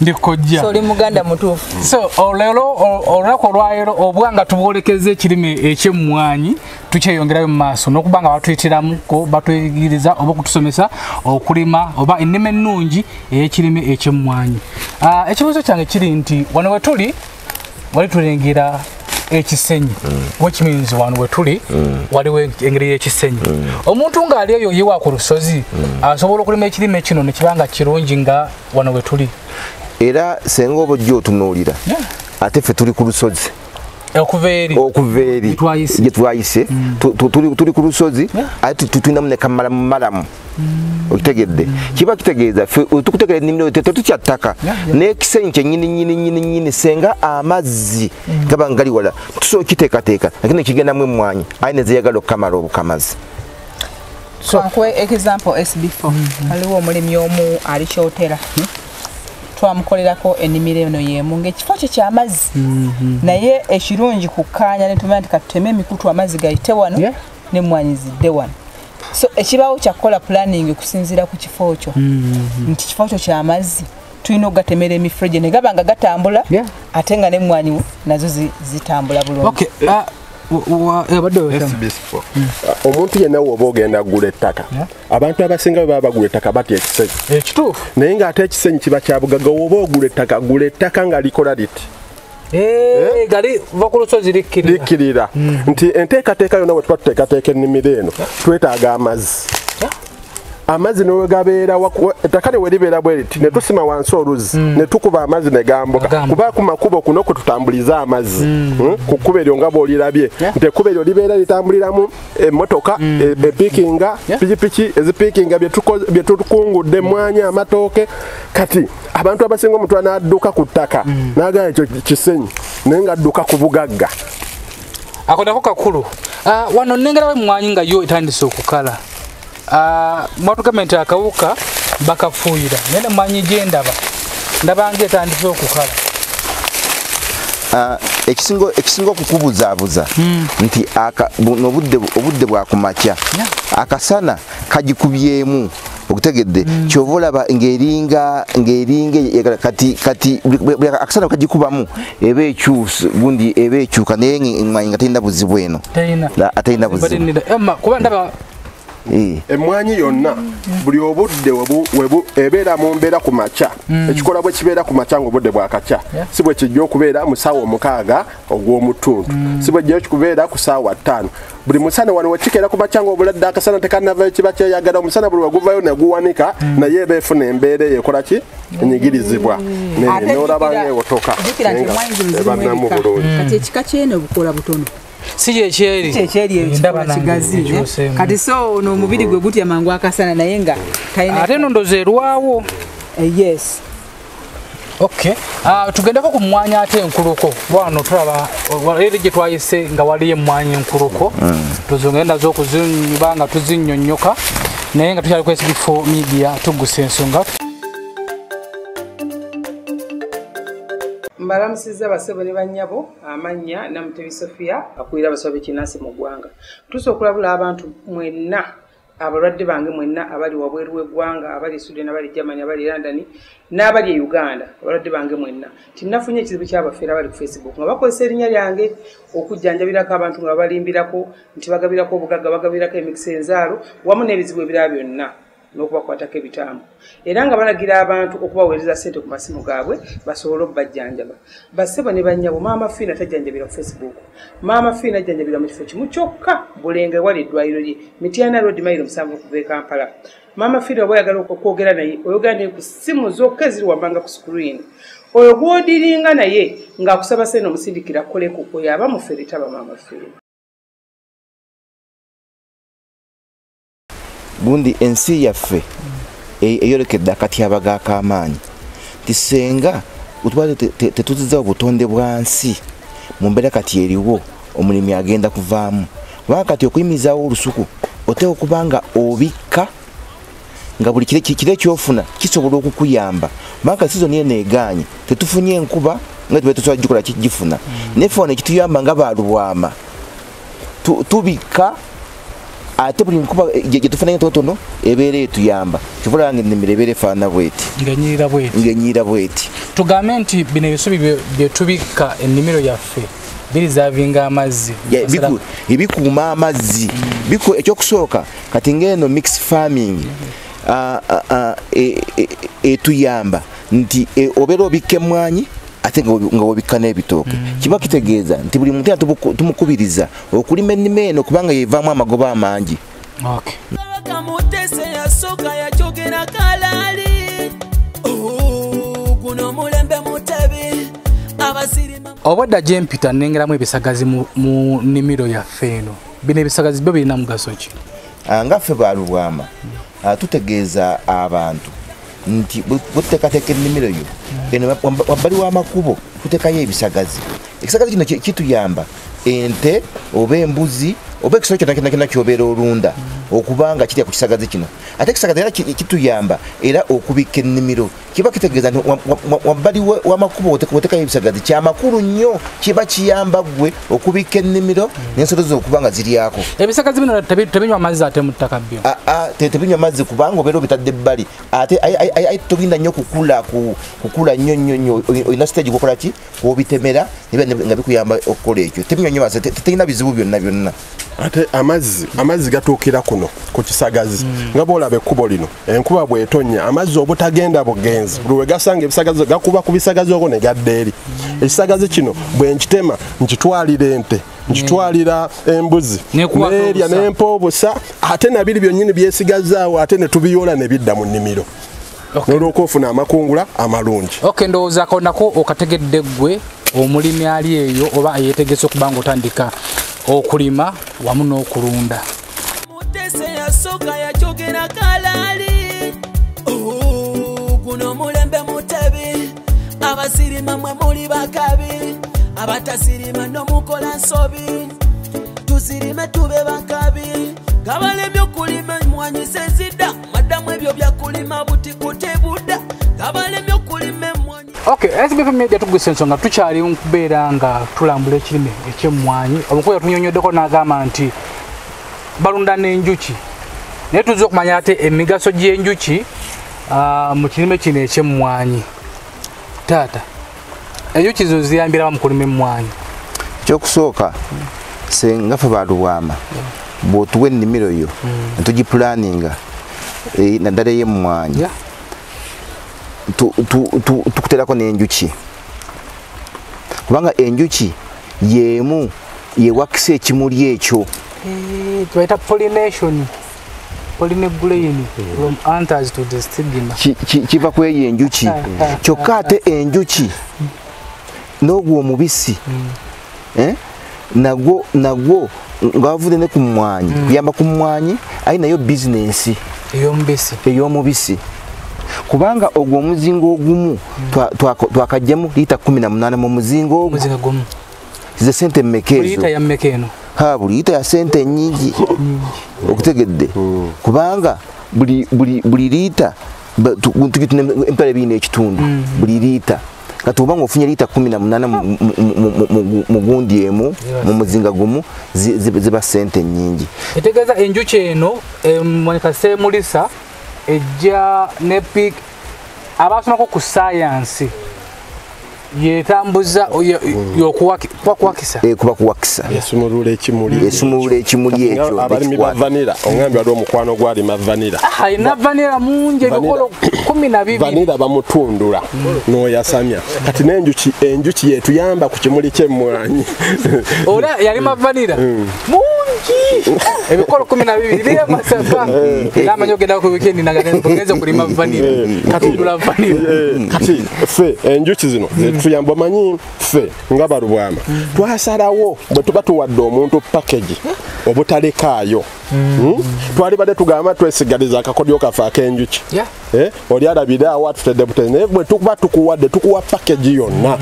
ndi kojja oli muganda mutuufu so olero olunaku olwaleero obwanga tuboolekeza ekirime eky'emmwanyi tukyeyongerayo mu maaso n'okuba nga batuyitiramuko batuyigiriza oba okutusomesa okulima oba ennima ennungi ey'ekirime eky'emmwanyi ekibuuzo kyange kiri nti wano we tuli wali tulengera ekisenyi which wano we tuli waliwo engeri y'ekisenyi omuntu ng'ali eyo yiwa ku lusozi asobola okulima ekirime kino ne kibanga kirungi nga wano we tuli era senga obujjo otunuulira ate ffe tuli ku lusozi okuva eri gye twayise tuli ku lusozi ate tulinamu ne kamalamu okitegedde kiba kitegeeza ffe tukutegera ennimiro tetukyattaka n'ekisenyi kyennyini senga amazzi gaba ngali wala tusobola okiteekateeka lakini kigendamu emmwanyi ayi ne zeyagala okukamala obukamazi. Twankuwe example SB4 waliwo omulimi omu ali kyotera twamukolerako ennimiro eno y'emu ng'ekifo kye ky'amazzi naye ekirungi kukkaanya ne tumanya nti katuteme emikutu amazzi gayite wano n'emmwanyi zidde wano so ekibaawo kyakukola planning kusinziira ku kifo kyo nti kifo kyo ky'amazzi tulina okugatemera emifurege ne gaba nga gatambula ate nga n'emmwanyi nazo zitambula bulungi. SB4 omuntu yenna woba ogenda kugula ettaka abantu abasinga bwe baba bagula ettaka batya ekisenyi ekituufu naye ng'ate ekisenyi kiba kya bugaga woba ogula ettaka nga likola liti gali va ku lusozi likkirira nti enteekateeka yonna bwe tuba tuteekateeka ennimiro eno twetaaga amazzi ne gabeera ettaka ne we libeera bwe liti ne tusima wansi oluzzi ne tukuba amazzi ne gambuka kuba ku makubo kuno kwe tutambuliza amazzi ku kkubo eryo nga bw'olirabye nti ekkubo eryo libeera litambuliramu emmotoka epiikinga pikipiki ezipiikinga bye tukungudde emmwanyi amatooke kati abantu abasinga omutwa n'adduka ku ttaka n'agamba ekyo kisenyi naye ng'adduka ku bugagga ako nako kakulu wano nnengerawo emmwanyi nga yo etandise okukala mwatugamba nti akawuka bakafuuyira naye emmwanyi gyendaba ndabanga etandise okukala ekisinga okukubuzaabuza nti obudde bwakumakya akasana kagikubyemu okutegedde kyova olaba ng'eringa kati akasana kagikubamu eba ekyusa gundi eba ekyuka naye emmwanyi nga talina buzibu eno atalina buzibu kuba ndaba emmwanyi yonna buli obudde ebeera mu mbeera ku makya ekikola bwe kibeera ku makya ng'obudde bwakakya si bwe kijja okubeera mu ssaawa 6 ogw'omutundu si bwe jja kubeera ku ssaawa 5 buli musana wano wekikeera ku makya ng'obuladde akasana tekanavayo kiba kyeyagala omusana buli weguvayo ne guwanika naye eba efuna embeera eyo ekola ki enyigirizibwa n'olaba ng'ewotoka ebanamu bulungi kati ekika ky'eno bukola butono si ekyeri kigazi kati so n'omubiri gwe gutya mangu akasana naye nga ate nondoza erwawo yes okay tugendeko ku mmwanyi ate enkuluko wano tulaba eri gye twayise nga waliyo emmwanyi enkuluko tuzongenda z'okuzinyuba nga tuzinnyonnyoka naye nga tukyali ku SB4 Media Tuggussa Enssonga. Mbalamusiza basebo ne bannyabo amanya Namutebi Sofia akulira abasaba b'ekinnansi mu ggwanga. Tusobola okulabula abantu mwenna abalwadde bange mwenna abali wabweru w'eggwanga abali Sweden abali Germany abali London n'abali e Uganda abalwadde bange mwenna tinnafunye ekizibu ky'abafeera abali ku Facebook nga bakozesa erinnya lyange okujjanjabirako abantu nga balimbirako nti bagabirako obugagga bagabirako emikisa enzaalo wamu n'ebizibu ebirala byonna n'okubakwatako ebitambo era nga balagira abantu okubaweereza ssente ku masimu gaabwe basobole obbajjanjaba. Basebo ne bannyabo maama Fiina tajjanjabira ku Facebook, maama Fiina ajjanjabira mu kifo kimu kyokka Bulenge wali eddwaliro lye Mityana Road mayiro 7 okuva e Kampala. Maama Fiina oba oyagala okwogera naye oyogera naye ku ssimu zokka eziri wammanga ku screen oyo gw'odiringa naye ng'akusaba ssente omusindikira kukoleko oyo aba mufere taba maama Fiina. gundi ensi yaffe eyolekedde akatyabaga ak'amaanyi tisenga utwale tetuziza obutonde bwansi mu mbeera kati eriwo omulimi agenda kuvaamu kubanga kati okuyimizaawo olusuku oteeka okubanga obikka nga buli kire kyofuna kisobola okukuyamba kubanga sizoni eno egaanye tetufunye enkuba nga tuba tusobola gikola kigifuna nefone kituyamba nga balubwama tubikka ate buli nkuba gye tufuna ntotono ebeera etuyamba kivola nga ennimiro ebeera efaana bweti ng'enyiira bweti tugambe nti bino ebisubi bye tubikka ennimiro yaffe birizaavinga amazzi ebikuuma amazzi ekyokusooka kati ng'eno mix farming etuyamba nti obeera obikka emmwanyi ate nga wobikka n'ebitooke kiba kitegeeza nti buli muntu tumukubiriza okulima ennima eno kubanga yevaamu amagoba amangi. obwadda gye mpita nnengeramu ebisagazi mu nnimiro yaffe eno bino ebisagazi byo birina mugaso ki? Ngaffe balubwama tutegeeza abantu nti buteekateeka ennimiro yo eno wabbali w'amakubo tuteekayo ebisagazi. Ekisagazi kino kituyamba ente oba embuzi oba ekisolo kyonna kyobeera olunda okubanga kirya ku kisagazi kino. Ate ekisagazi era kituyamba era okubikka ennimiro. Kiba kitegeeza nti wabbali w'amakubo oteekayo ebisagazi kyamakulu nnyo, kiba kiyamba gwe okubikka ennimiro n'ensolo zo okubanga ziryako. Ebisagazi bino tebinywa mazzi ate mu ttaka byo? Tebinywa mazzi kubanga obeera obitadde ebbali ate tolinda nnyo kukula nnyo olina stage gwokola ki kwobitemera nga bikuyamba okukola ekyo. Tebinywa nnyo mazzi terina bizibu byonna. Ate amazzi gatuukira kuno ku kisagazi nga boolaba ekkubo lino enkuba bw'etonnya amazzi obutagenda bugenzi buli we gasanga ebisagazi gakuba ku bisagazi okwo ne gadda eri. Ekisagazi kino bwe nkitema nkitwalira ente nkitwalira embuzi n'erya n'empa obusa ate nabiri byonnyini byesigazaawo ate ne tubiyoola ne bidda mu nnimiro n'olwoka ofuna amakungula amalungi. Ndowooza ako nako okategedde ggwe omulimi ali eyo oba yeetegese okuba nga otandika okulima wamu n'okulunda. Mutese yasooka yakyogera kalali guno mulembe Mutebi abasirima mwe muli bakabi abatasirima nomukola nsobi tusirime tube bakabi gabalemye okulima emmwanyi sezidda maddamu ebyo byakulima butikute budda gabalemye okulima emmwanyi. SB4 Media Tuggussa Enssonga tukyali nkubeera nga tulambula ekirime eky'emmwanyi. Omukubi tunyonyoddeko n'agamba nti balunda n'enjuki naye tuzze okumanya ate emigaso gy'enjuki mu kirime kino eky'emmwanyi. Taata enjuki zo ziyambira mu kulima emmwanyi? Ekyokusooka senga fa ba Lubwama botuwe ennimiro yo tugiplaninga naddala y'emmwanyi tukuterako n'enjuki kubanga enjuki yemu yewakisa ekimuli ekyo tubaita pollination pollination from anthers to the stigma kiva ku eyo enjuki kyokka ate enjuki n'ogwo omubisi nagwo ng'avude ne ku mmwanyi kuyamba ku mmwanyi ali nayo bizinensi ey'omubisi kubanga ogwo omuzingo ogumu twakajjamu liita 18 mu muzingo ogumu ze sente mmekeezo buli liita ya sente nnyingi okutegedde kubanga buli liita empale biina ekitundu buli liita kati oba ng'ofunye liita 18 mu gundi emu mu muzinga gumu ziba sente nnyingi etegeeza enjuki eno monekaseemulisa ejja ne pik abasomako ku sayansi yetambuza yokuwakisa kuba kuwakisa esumulula ekimuli ekyo abalimi ba vanira ongambi waliwo omukwano gwalima vanira alina vanira mungi ebikolo 12 vanira bamutundula n'oyasamya kati n'enjuki yetuyamba ku kimuli ky'emmwanyi ola yalima vanira mungi ebikolo 12 biri amasaka namanya ogenda ku weekend nagenda kulima vanira katundula vanira kati ffe enjuki zino tuyamba manyi ffe nga ba Lubwama twasalawo bwe tuba tuwadde omuntu package obutalekaayo twali badde tugamba twesigaliza akakodyo kafe ak'enjuki oli alabira awo atutedde butezi naye bwe tukuba tukuwadde tukuwa package yonna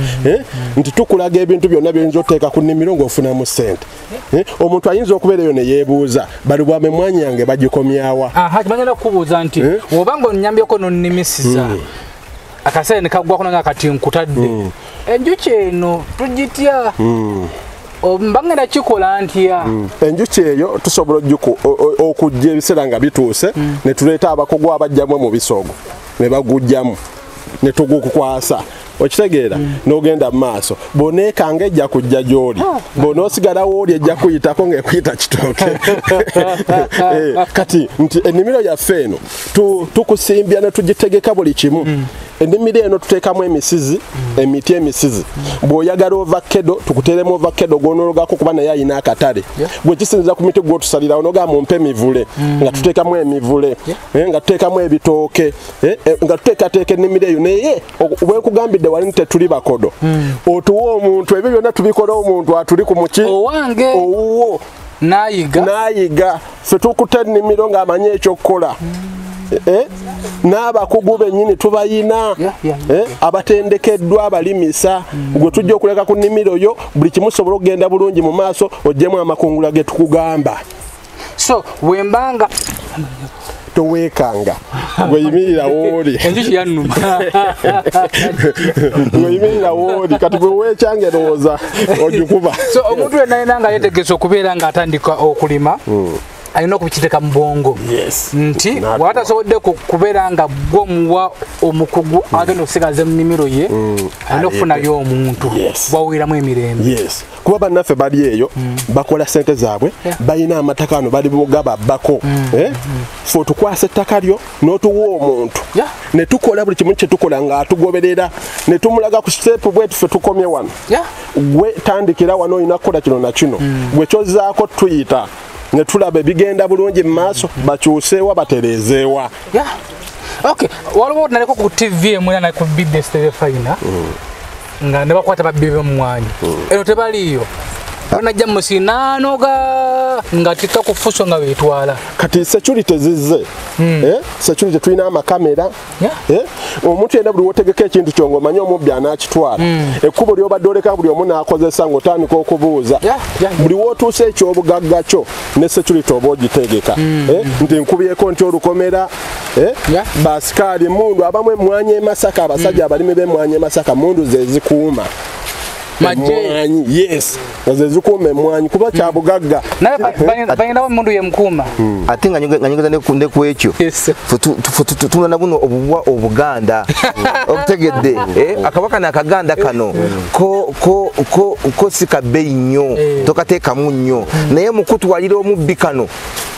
nti tukulaga ebintu byonna by'oyinza oteeka ku nnimiro ng'ofunamu ssente omuntu ayinza okubeera eyo ne yeebuuza ba Lubwama emmwanyi yange bagikomyawa bagenda kukubuuza nti oba ng'onnyambyeko n'onnimisiza akasere ne kagwako nga kati nkutadde enjuki eno tugitya mbangenda kikola ntya enjuki eyo tusobola okujja ebiseera nga bituuse ne tuleeta abakugu abajjamu mu bisogo ne bagujjamu ne tugukukwasa okitegeera n'ogenda mu maaso boneekanga ejja kujja gy'oli bonoosigalawo oli ejja kuyitako ng'ekuyita kitooke kati nti ennimiro yaffe eno tukusimbya ne tugitegeka buli kimu ennimiro eno tuteekamu emisizi emiti emisizi bw'oyagala ovakkedo tukuteeremu ovakkedo gwonoologako kuba naye ayina akatale bwe kisinziza ku miti gw'otusalirawo nogaa mumpe emivule nga tuteekamu emivule nga tuteekamu ebitooke nga tuteekateeka ennimiro eyo naye bwe nkugambidde wali tetuli bakodo otuwa omuntu ebyo byonna tubikola omuntu atuli ku muki owange owuwo nayiga ffe tukuta ennimiro ng'amanyi ekyokukola n'abakugu bennyini tubayina abatendekeddwa abalimisa gwe tujja okuleka ku nnimiro yo buli kimu sobola okugenda bulungi mu maaso oggyemu amakungula ge tukugamba so wembanga toweekanga gweyimirira wooli enjuki yannuma gweyimirira wooli kati bwe weekyange erowooza ogikuba so omuntu yenayina nga yetegesa okubeera ng'atandika okulima alina okubikiteeka mu bwongo nti watasobodde kubeera nga gwomuwa omukugu agenda okusigaza ennimiro ye alina okufunayo omuntu bwawiramu emirembe kuba bannaffe bali eyo bakola ssente zaabwe balina amataka ano bali bugaba bako fe otukwasa ettaka lyo n'otuwa omuntu ne tukola buli kimu kye tukola ng'atugoberera ne tumulaga ku siteepu bwetu ffe tukomye wano gwe tandikira wano olina kukola kino na kino gwe kyozzaako tuyita ne tulaba ebigenda bulungi mu maaso bakyuseewa batereezeewa waliwo naleko ku TV emwera na ku biddes telefayina nga ne bakwata babbi b'emmwanyi eno tebaliiyo banajja musinanoga nga tika kufuso nga betwala kati security zizze security tulina amakamera omuntu yenda buli wotegeka ekintu kyongo manyi omubbi anaakitwala ekkubo lyobadde oleka buli omu naakozesa ng'otandika okubuuza buli wootuusa ekyobugagga kyo ne security oba ogitegeka nti nkubyeko nti olukomera basikaali mundu abamu emmwanyi e Masaka abasajja abalimi b'emmwanyi e Masaka mundu ze zikuuma Mumwanyi, yes. Zikuuma emmwanyi kuba kya bugagga. Naye balina omuntu ye mukuma. Ate nga nyongeza ne ku ekyo. Tunona buno obubwa obuganda. Obutegedde akabaka n'akaganda kano ko sikabeeyi nnyo tokateekamu nnyo naye mukutwalira omubbi kano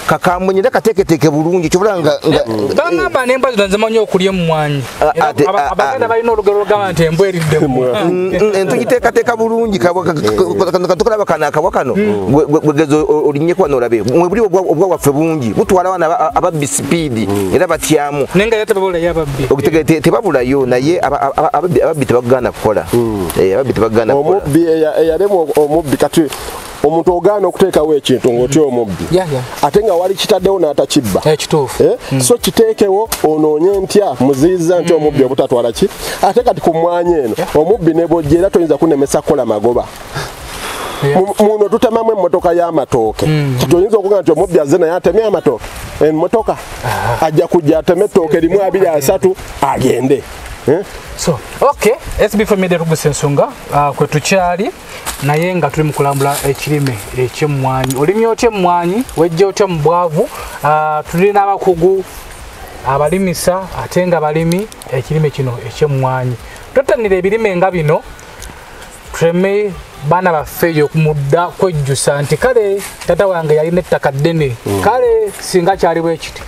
kakambonyera kateeketeeke bulungi kyobula nga bangamba n'embwa zino nzimanyi okulya emmwanyi abaganda balina olugero lugamba nti embwa eriddemu tugiteekateeka bulungi katukalaba kano akabwa kano bwegezo olinnyeku wano olabe mwebuli obwa waffe bungi butwala wana ababbi sipiidi era batyamu naye nga tebabulayo ababbi tebabulayo naye ababbi tebagaana kukola ababbi tebagaana kukola omubbi eyalemu omubbi kati omuntu ogaana okuteekawo ekintu ng'otya omubbi ate nga wali kitaddewo n'atakibba so kiteekewo onoonye ntya muziyiza nti omubbi obutatwala ki ate kati ku mmwanyi eno omubbi ne bw'ojja era toyinza kunemesa kukola magoba muno tutemamu emmotoka y'amatooke toyinza okuga nti omubbi azze naye atemye amatooke emmotoka ajja kujja ateme ettooke limu 2 3 agende So, okay, SB4 Media Tuggussa Enssonga kwe tukyali naye nga tuli mu kulambula ekirime eky'emmwanyi. Olimye otya emmwanyi, wejja otya mu bwavu, tuli n'abakugu abalimisa ate nga balimi ekirime kino eky'emmwanyi. Twettanira ebirime nga bino tuleme baana baffe eyo kumudda kwejjusa nti kale tata wange yalina ettaka ddene kale singa kyali bwe kiti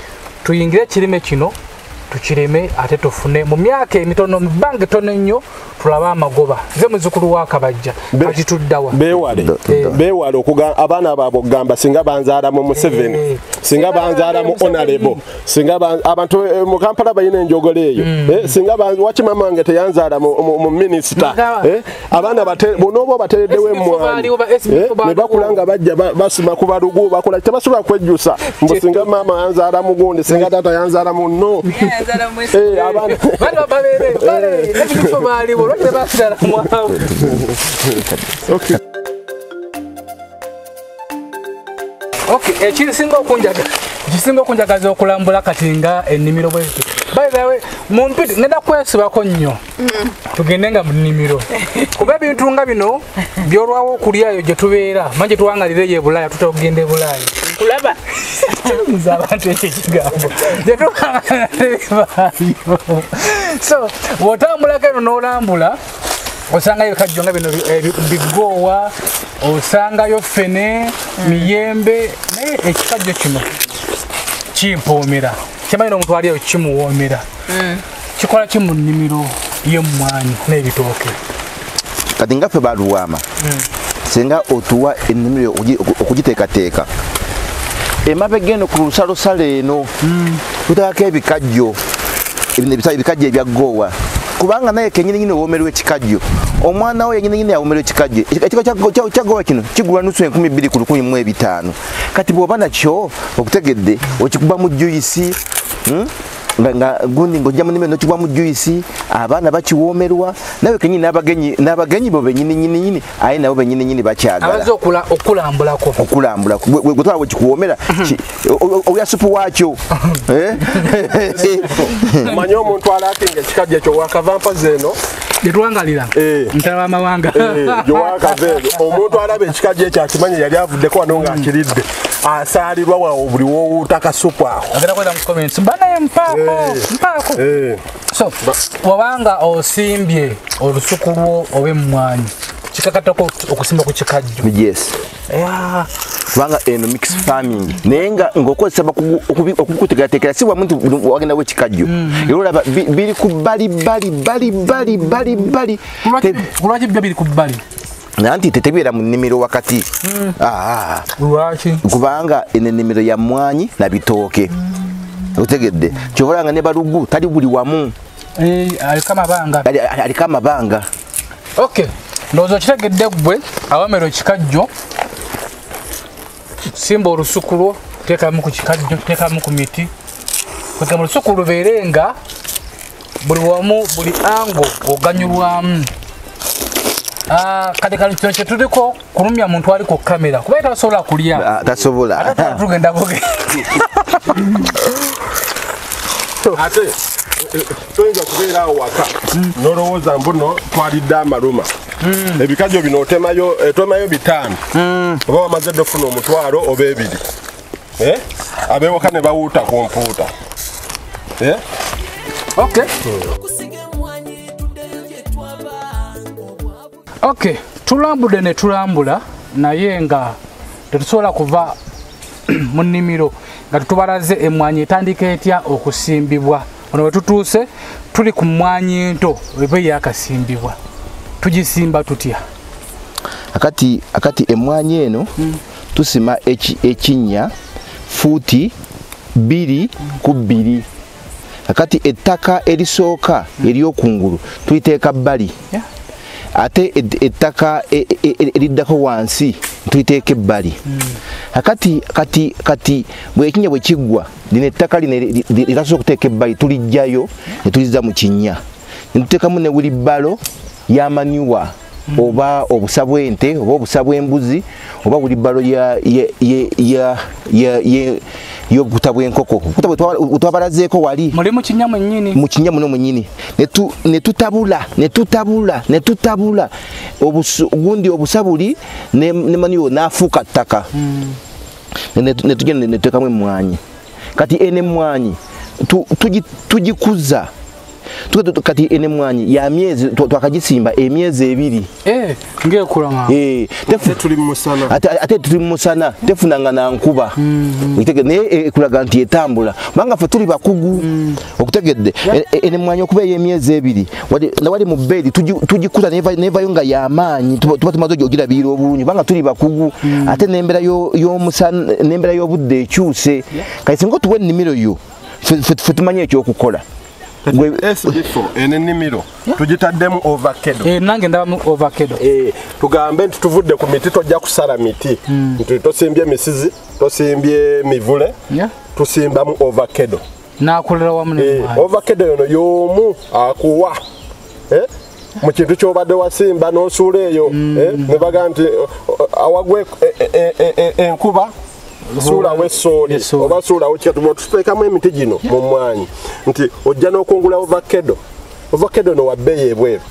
tuyingire ekirime kino tukireme ate tufune mu myaka emitono mu bbanga ettono ennyo tulaba amagoba nze muzzukulu wa Kabajja kati tuddawa beewale okuga abaana baabwe okugamba singa banzaala mu Museveni singa banzaala mu Honorable singa abantu mu Kampala balina enjogolo eyo singa wakima mange teyanzaala mu minisita abaana bonooba batereddewo emmwanyi ne bakula nga bajja basima ku balugu bakola tebasobola kwejjusa mbu singa maama yanzaala mu gundi singa taata yanzaala mu nno Okay, ekisinga okunjagaza okulambula kati nga ennimiro bweziti. By the way, mumpiti ngenda kwesibako nnyo tugende nga mu nnimiro kuba ebintu nga bino byolwawo okulyayo gye tubeera manje tuwangalire ye Bulaaya tutagenda e Bulaaya kulaba muza abantu ekigambo gye tuwangalire so wotambulako eno n'olambula osangayo kajjo nga bino bigoowa osangayo ffene miyembe naye ekikajjo kino kimpoomera kimanyi omuntu aliyo kimuwoomera kikola ki mu nnimiro y'emmwanyi n'ebitooke kati nga ffe Lubwama singa otuwa ennimiro okugiteekateeka emabega eno ku lusalosalo eno tutaako ebikajjo ebya goowa kubanga naye kenyini woomerwa ekikajjo omwana we yenyini yawoomerwa ekikajjo ekiko kya goowa kino kigula nusu 1200 ku 1500 kati bw'oba nakyo okutegedde okikuba mu juyisi nga gundi ng'ojja mu nnimiro n'okikuba mu juyisi abaana bakiwoomerwa nawe kenyini n'abagenyi bo bennyini aye nabo bennyini bakyagala abaze okulambulako gwe twala bwekikuwoomera olya supu waakyo manyi omuntu alakinga ekikajjo ekyo wakava mpazi eno gyetwangalira ntala w'amawanga gyewakava eno omuntu alaba ekikajjo ekyo akimanyi yali avuddeko wano ng'akiridde asaalirwa wawo buli woowuuta kasupu awo agenda kweza mu comments banaye mpaako so wabanga osimbye olusuku lwo oba emmwanyi kikakatako okusimba ku kikajjo yes kubanga eno mix farming naye nga ng'okozesa okukuteekerateekera si bwamu nti wagendawo ekikajjo era olaba biri ku bbali lwaki byo biri ku bbali nanti tetebeera mu nnimiro wakati lwaki kubanga eno ennimiro ya mmwanyi na bitooke otegedde kyobalanga ne balugu tali buli wamu aliko amabanga okay ndowooza okitegedde ggwe awamera ekikajjo simba olusuku lwo teekamu ku kikajjo teekamu ku miti kwegamba olusuku lubeere nga buli wamu buli ango oganyulwamu kati kano kino kyetuliko kulumya muntu ali ku kamera kuba tasobola kulya tasobola tugenda buge ate toyinza kubeera awo waka nolowooza mbuno twalidde amaluma ebikajjo bino otemayo 5 oba wamaze dde ofuna omutwalo oba 2 abewaka ne bawuuta ku mpuuta. Okay, tulambudde ne tulambula naye nga tetusobola kuva mu nnimiro nga tutubalaze emmwanyi etandika etya okusimbibwa. Ono we tutuuse tuli ku mmwanyi ento eba yakasimbibwa, tugisimba tutya? akati emmwanyi eno tusima ekinnya fuuti 2 ku 2. akati ettaka erisooka eryokungulu tuliteeka bbali, ate ettaka eriddako wansi tuliteeka ebbali. kati bwekinnya bwe kiggwa lino ettaka litasobola okuteeka ebbali tulijjayo ne tulizza mu kinnya ne tuteekamu ne wilibbalo y'amanyuwa oba obusa bw'ente oba obusa bw'embuzi oba wilibbalo y'obukuta bw'enkoko wetwabalazeeko wali muli mu kinnya mwennyini, mu kinnya muno mwennyini ne tutabula gundi obusa buli ne maniyo n'afuuka ttaka ne tugenda ne tuteekamu emmwanyi. Kati emmwanyi tugikuza kati emmwanyi ya myezi twakagisimba emyezi 2 ng'ekulama ate tuli mu musana tefunanga na nkuba naye ekulaga nti etambula kubanga ffe tuli bakugu okutegedde emmwanyi okuba ey'emyezi 2 nawali mu bbeeri tugikuza nevayo nga y'amaanyi tuba tumaze ogirabirira obulungi kubanga tuli bakugu ate n'embeera y'omusana n'embeera y'obudde ekyuse kati singa otuwa ennimiro yo ffe tumanye ekyokukola. SB4 ennimiro tugitaddemu ovacado. Nange ndabamu ovacado. Tugambe nti tuvudde ku miti tojja kusala miti. Nti tosimbye misizi, tosimbye mivule, tusimbamu ovacado. Nakolera wamu ne ovacado yono y'omu akuwa mu kintu ky'obadde wasimba n'osuula eyo ne baga nti awagwe enkuba sula wesoli oba sula okiyatumo tuteekamu emiti gino mu mmwanyi nti ojja n'okungula ovacado no wabbeeyi ebweru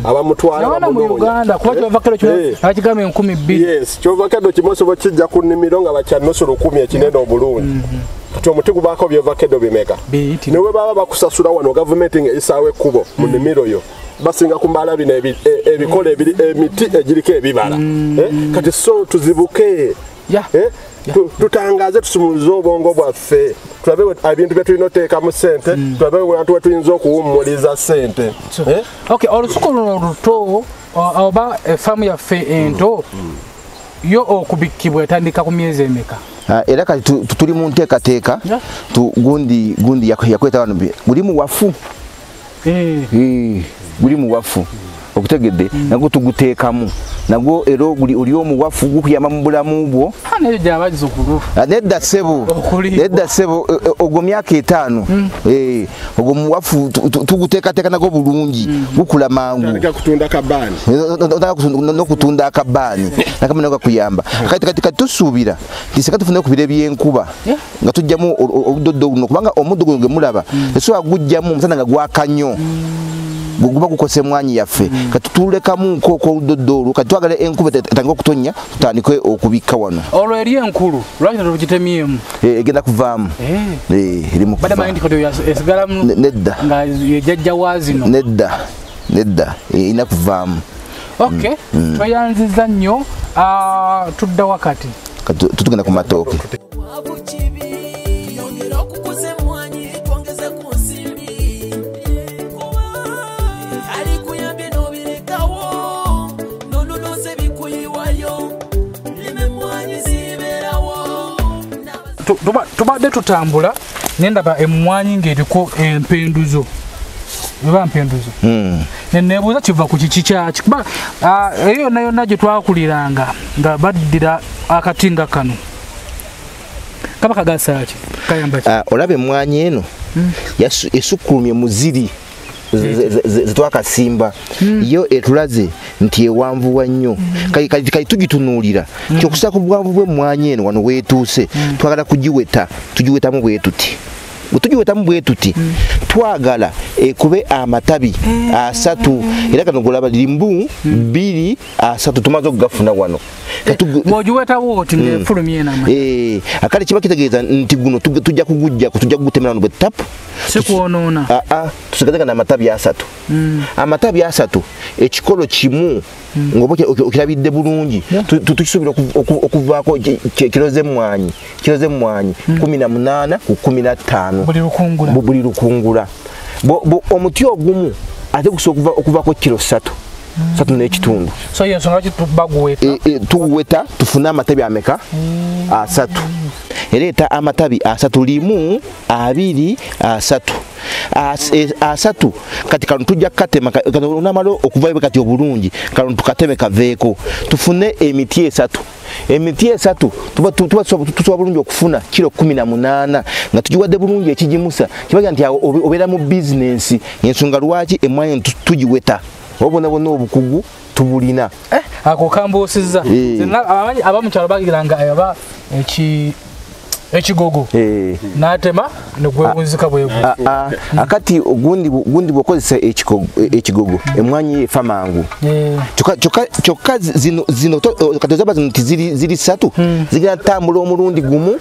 abamutwala mu Uganda kuba ovacado kino akigamba 12,000. Yes, ovacado kimoso bakijja ku nnimiro nga bakyannusu 10 ekinene obulungi. Kati omuti gubaako by'ovacado bimeka ne we baba bakusasula wano gavumenti ng'eyisaawo ekkubo mu nnimiro yo basinga kumala bino ebikola ebiri emiti egiriko ebibala kati so tuzibuke tutangaze tusumulize obwongo bwaffe tulabe ebintu bye tulina oteekamu ssente tulabe abantu bwe tuyinza okuwummuliza ssente. Olusuku luno oluto oba efaamu yaffe ento yo okubikkibwa etandika ku myezi emeka? Era kati tuli mu nteekateeka gundi yakweta wano guli muwafu guli muwafu okutegedde nagwo tuguteekamu nagwo era oli omuwafu gukuyamba mu bulamu bwo. Nedda ssebo ogwo myaka 5 ogwo muwafu tuguteekateeka nagwo bulungi gukula mangu n'okutunda akabaani nakamana gakuyamba. Kati tusuubira tiseka tufune ku bire by'enkuba nga tujjamu oludoddo luno kubanga omuddo guno gemulaba esobola gujjamu omusana nga gwaka nnyo guba gukose emmwanyi yaffe kati tulekamu nkoko oludoddo olwo kati twagala enkuba etange okutonnya tutandike okubikka wano. Olwo eri enkulu lwaki tugitemyemu egenda kuvaamu nedda nga yejjajja waazino nedda erina kuvaamu. Twayanziza nnyo tudda wakati tutugenda ku matooke. Tubadde tutambula nendaba emmwanyi ng'eriko empenduzo eba mpenduzo nebuuza kiva ku kiki kyaki kuba eyo yonna yonna gye twakuliranga nga baddira akatinga kano kaba kagasa ki kayamba ki? Olaba emmwanyi eno esukkulumye muziri zetwakasimba yo etulaze nti ewanvuwa nnyo kati tugitunuulira kyokusa ku bwanvu bw'emmwanyi eno wano weetuuse twagala kugiweta tugiwetamu bwe tuti butujiweta mbwe tuti twagala kube amatabi asatu era kano golaba limbu 2 asatu tumaze okugafuna wano bojuweta woti ne fulumye nama akali kiba kitegeeza nti guno tujja kugutemera no bwetap sikuonona tusigazeka na amatabi asatu amatabi asatu ekikolo kimu ngobo okirabidde bulungi tukisubira okuvaako kiroze mwanyi 18 ku 15 buli lukungula omuti ogumu ate gusobola okuvaako kilo 3 n'ekitundu so yensonga tuguweta tufune amatabi ameka asatu ereeta amatabi asatu limu 2 asatu asatu kati kano tujja katema kano namalo okuvayo kati obulungi kano tukateme kaveeko tufune emiti esatu tuba bulungi okufuna kilo 18 nga tujiwadde bulungi ekijimusa kibaga nti obeera mu bizinensi ensonga lwaki emmwanyi tugiweta obona obukugu tubulina ako kambusiza abamukyalo bagiranga aba ekigogo natema negwewunzika bwebu akati gundi bwokozesa ekigogo emmwanyi efa mangu kyokka zino katozaba zino ziri 3 zigira tambula omulundi gumu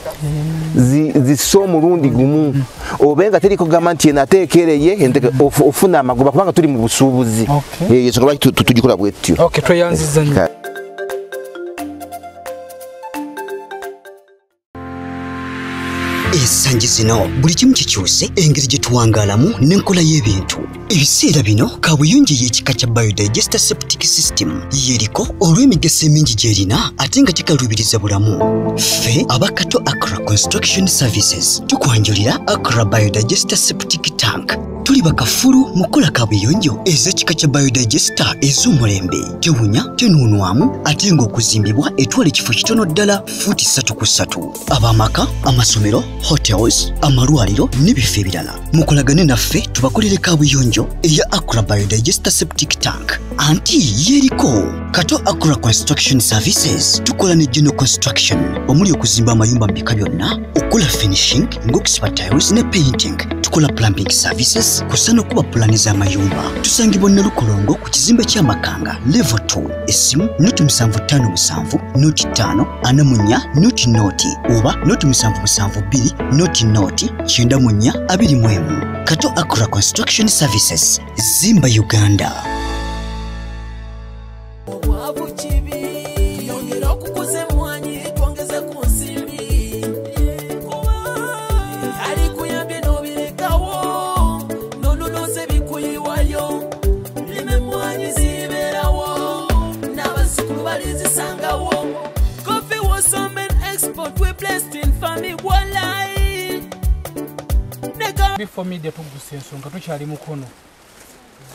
zisa omulundi gumu obenga teriko gamba nti enateekereye ofuna amagoba kubanga tuli mu busuubuzi ensonga lwaki tugikola bwetyo tweyanziza nnyo Esanji zino buli kimu kikyuse engeri gye tuwangaalamu n'enkola y'ebintu. Ebiseera bino kaabuyonjo y'ekika kya biodigester septic system yeriko olw'emigaso emingi gy'erina ate nga kikalubiriza bulamu. Ffe abakato Accra Construction Services tukwanjulira Accra Biodigester Septic Tank. Tuli bakafulu mukola kaabuyonjo ez'ekika kya biodigester ez'omulembe tewunya tenuunwamu ate ng'okuzimbibwa etwala ekifo kitono ddala fuuti 3 ku 3. Ab'amaka, amasomero, hotels, amalwaliro n'ebifo ebirala mukolagane naffe tubakolere kaabuyonjo eya Accra Biodigester Septic Tank. Anti yeriko kato Accra Construction Services tukola ne general construction omuli okuzimba amayumba mu bika byonna, okukola finishing ng'okusiba tiles ne painting, tukola plumbing services kusana okuba pulani z'amayumba. Tusangibwa Nalukolongo ku kizimbe ky'amakanga level 2 essimu noti 757 noti 5 anamunya noti oba noti 772 noti 924 Kato Accra Construction Services Zimba Uganda. SB4 Media Tuggussa Enssonga tukyali mukono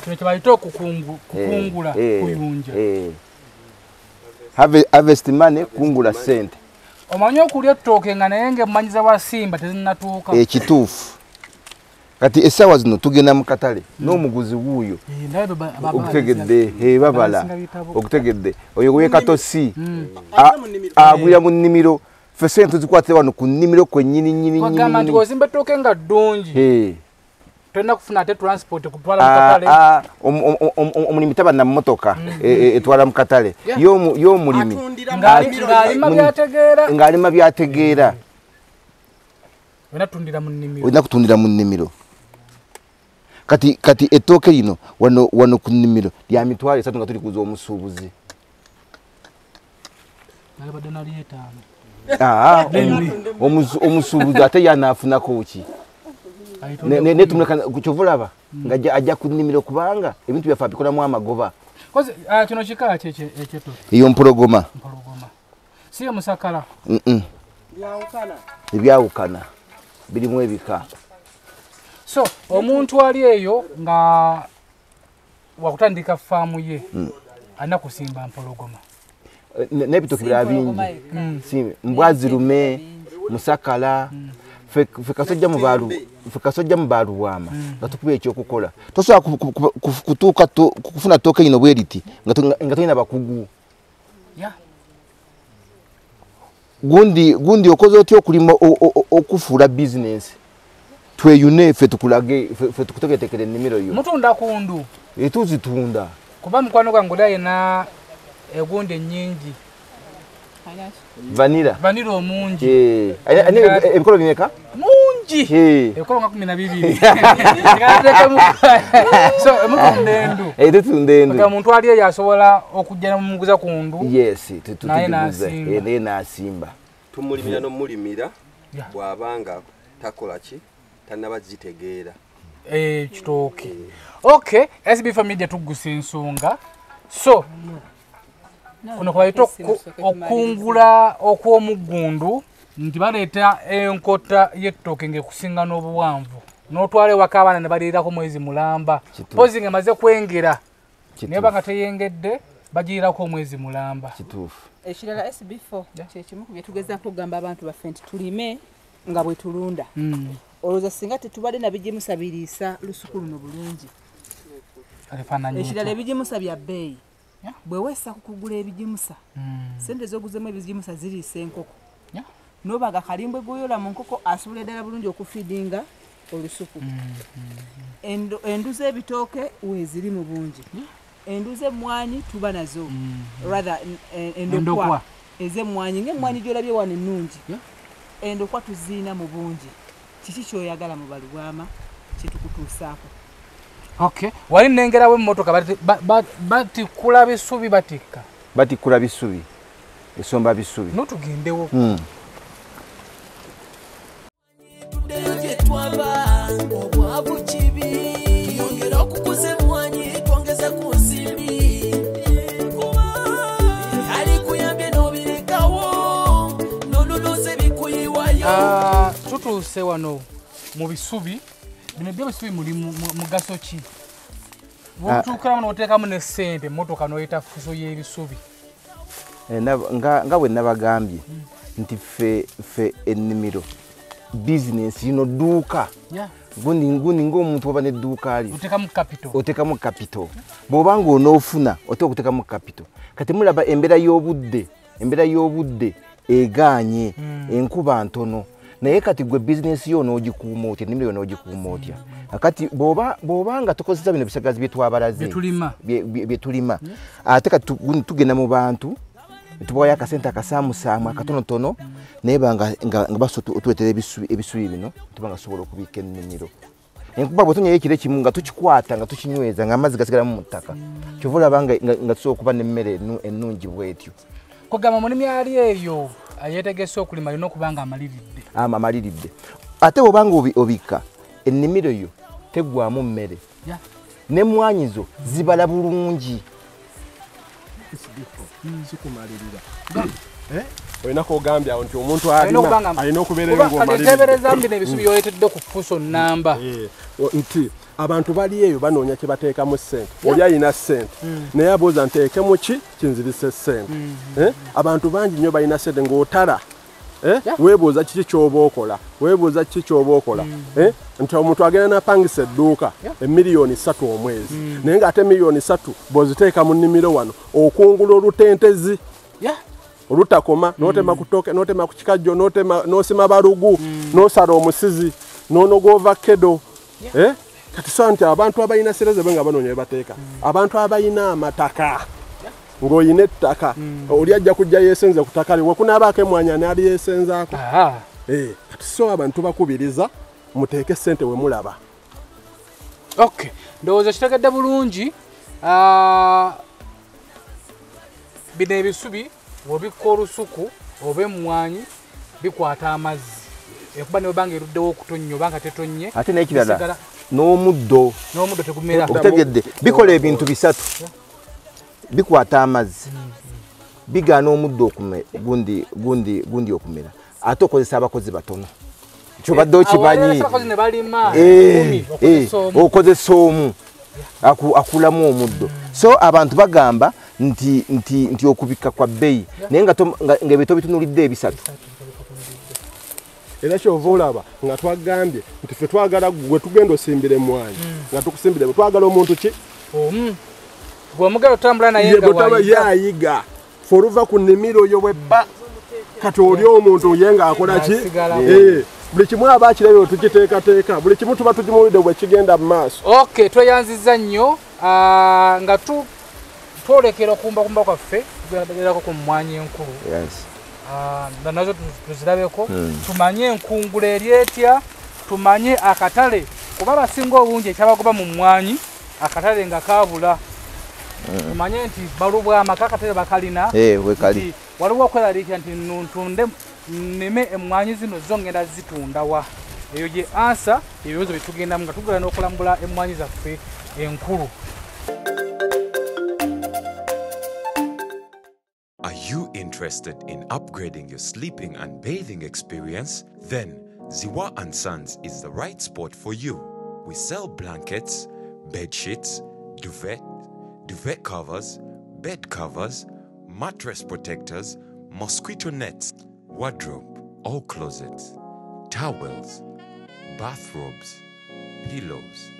kino kyebalita okukungula kuyunja harvest money kungula sente omanyi okulya ettooke nga naye ng'emmanyiza wa Simba tezinnatuuka ekituufu kati essaawa zino tugenda mu katale n'omuguzi wuuyo okutegedde babala okutegedde oyo gwe katosi agwira mu nnimiro fe sente tuzikwatira wano ku nnimiro kwennyini wagamba nti ozimba ettooke nga ddungi tolina kufuna ate transport kutwala mu katale omulimi taba na mmotoka etwala mu katale y'omulimi ng'alima byategeera olina kutundira mu nnimiro kati ettooke lino wano ku nnimiro lya mitwalo 3 nga tuli kuza omusuubuzi omusuubuzi ate yanaafunako ki netumuleka kyovulaba nga ajja ku nnimiro kubanga ebintu byaffe abikolamu amagoba kino kika ekyeto eyo mpologoma si ye musakala ebyawukana birimu ebika so omuntu ali eyo nga wakutandika faamu ye alina kusimba mpologoma n'ebitoki birala bingi mbwazirume musakala fe kasojja mu Lubwama nga tukuba ekyokukola tosobola kutuuka kufuna ttooke lino bwe liti nga tolina bakugu gundi okoze otya okulima okufuula bizinensi tweyune ffe tukulage ffe tukutegetekere ennimiro yo mutunda kundu etuzitunda kuba mukwano gwange oli ayina egundi ennyingi vanira omungi ebikolo bimeka mungi ebikolo nga 12 so emutunda endu tutunda endu omuntu ali eyo asobola okujja n'omuguza kundu yes naye n'asimba tumulimira n'omulimira bw'abanga takola ki tanaba zitegeera kitooke okay SB4 Media Tuggussa Enssonga so kuno kwaita okungula okw'omuggundu nti baleeta enkota y'ettooke ng'ekusinga n'obuwanvu n'otwala ewaka abaana ne baliirako mwezi mulamba pozi ng'emaze kwengera naye banga teyengedde bagirirako omwezi mulamba kituufu ekirala SB4 kyekimu ku bye tugezaako okugamba abantu baffe nti tulime nga bwe tulunda olowooza singa tetubadde na bijimusa biriisa lusuku luno bulungi ekirala ebijimusa bya bbeeyi bwe weesa kukugula ebijimusa sente z'oguzemu ebijimusa ziriisa enkoko n'obaga kalimbwe goyola mu nkoko asobola eddala bulungi okufiidinga olusuku endu z'ebitooke weeziri mu bungi endu z'emmwanyi tuba nazo rather endokwa ez'emmwanyi ng'emmwanyi gy'olabye wano ennungi endokwa tuziina mu bungi kiki kyoyagala mu Balubwama kyetukutuusaako okay wali nnengerawo emmotoka batikula bisubi batikula bisubi esomba bisubi notugendewo tutuuse wano mu bisubi bino byebisubi muli mugaso ki bwotuukiramu n'oteekamu n'essente emmotoka n'oyita fuso y'ebisubi nga bwe nabagambye nti ffe ennimiro bizinesi ino dduuka gundi ng'omuntu oba n'edduuka lyo oteekamu kapito bw'obanga onoofuna oteeka okuteekamu kapito kati mulaba embeera y'obudde egaanye enkuba ntono naye kati gwe bizinesi yo n'ogikuuma otya ennimiro yo n'ogikuuma otya kati bw'obanga tukozesa bino bisagazi byetwabalaze byetulima ate kati tugenda mu bantu tubawayo akasente akasaamusaamu akatonotono naye nga batuletera ebisubi bino tuba nga sobola okubiika ennimiro enkuba bwetonyayo ekiro ekimu nga tukikwata nga tukinyweza ng'amazzi gasigalamu mu ttaka kyova olaba nga tusobola okuba n'emmere ennungi bwetyo kugamba mulimi ali eyo yeetegese okulima alina okuba nga amaliridde ate bw'obanga obika ennimiro yo teggwamu mmere n'emmwanyi zo zibala bulungi olina kugambya nti omuntu alina okubeera ng'omaliriza mbino ebisubi yoyetedde ku fuso nnamba nti abantu bali eyo banoonya kye bateekamu ssente oli alina ssente naye abooza nteekemu ki kinzirise ssente abantu bangi nnyo balina ssente ng'otala weebuuza kiki ky'oba okola nti omuntu agenda napangisa edduuka emiliyoni 3 omwezi naye ng'ate miliyoni 3 bw'oziteeka mu nnimiro wano okungula olutentezi olutakoma n'otema ku ttooke n'otema ku kikajjo n'osima balugu n'osala omusizi n'onoga ovakedo kati so nti abantu abalina serezebwe nga banoonya bebateeka abantu abalina amataka ng'olina ettaka oli ajja kujja yeesenze ku ttaka liwe kunaabaako emmwanyi ani ali yeesenzaako kati so abantu bakubiriza muteeke ssente we mulaba okay ndowooza kitegedde bulungi bino ebisubi wobikka olusuku oba emmwanyi bikwata amazzi ekuba nebanga eruddewo okutonnya obanga tetonye ate n'ekirala n'omuddo tegumera okutegedde bikola ebintu bisatu bikwata amazzi bigaana omuddo gundi okumera ate okozesa abakozi batono kyobadde okimanyi okozesa omu akulamu omuddo so abantu bagamba nti okubika kwa bbeeyi naye ng'ebito bitunulidde ebisatu era kyova olaba nga twagambye nti ffe twagala gwe tugenda osimbira emmwanyi nga tukusimbire bwe twagala omuntu ki gw'omugalo otambula naye yayiga fe oluva ku nnimiro yo bwebba kati oli omuntu ye ng'akola ki buli kimu aba kirabiro tukiteekateeka buli kimu tuba tukimuwulidde bwe kigenda mu maaso. Okay, tweyanziza nnyo nga twolekera okumbakumba kwaffe tugerako ku Mumwanyi enkulu. Nazo tuzirabeko tumanye enkungula eri etya tumanye akatale kuba basinga obungi ekyabagoba mu Mumwanyi akatale nga kabula. Tumanye nti Lubwama akatale bakalina wekali waliwo okweraliikira nti ntunde nneme emmwanyi zino zo ngenda zitunda wa. Eyo gye ansa ebibuuzo bye tugendamu nga tugenda n'okulambula emmwanyi zaffe enkulu. Are you interested in upgrading your sleeping and bathing experience? Then Zino & Sons is the right spot for you. We sell blankets, bed sheets, duvet covers, bed covers, mattress protectors, mosquito nets, wardrobe, all closets, towels, bathrobes, pillows,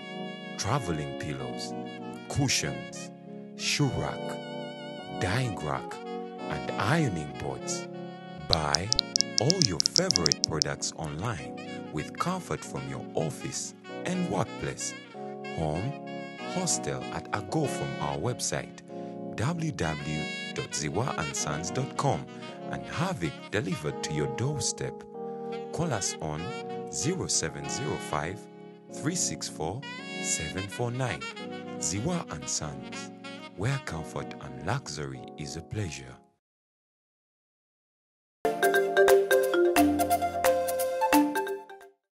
traveling pillows, cushions, shoe rack, dyeing rack, and ironing boards. Buy all your favorite products online with comfort from your office and workplace, home, hostel at a go from our website www.ziwaandsons.com and have it delivered to your doorstep. Call us on 0705 364 749. Zino & Sons, where comfort and luxury is a pleasure.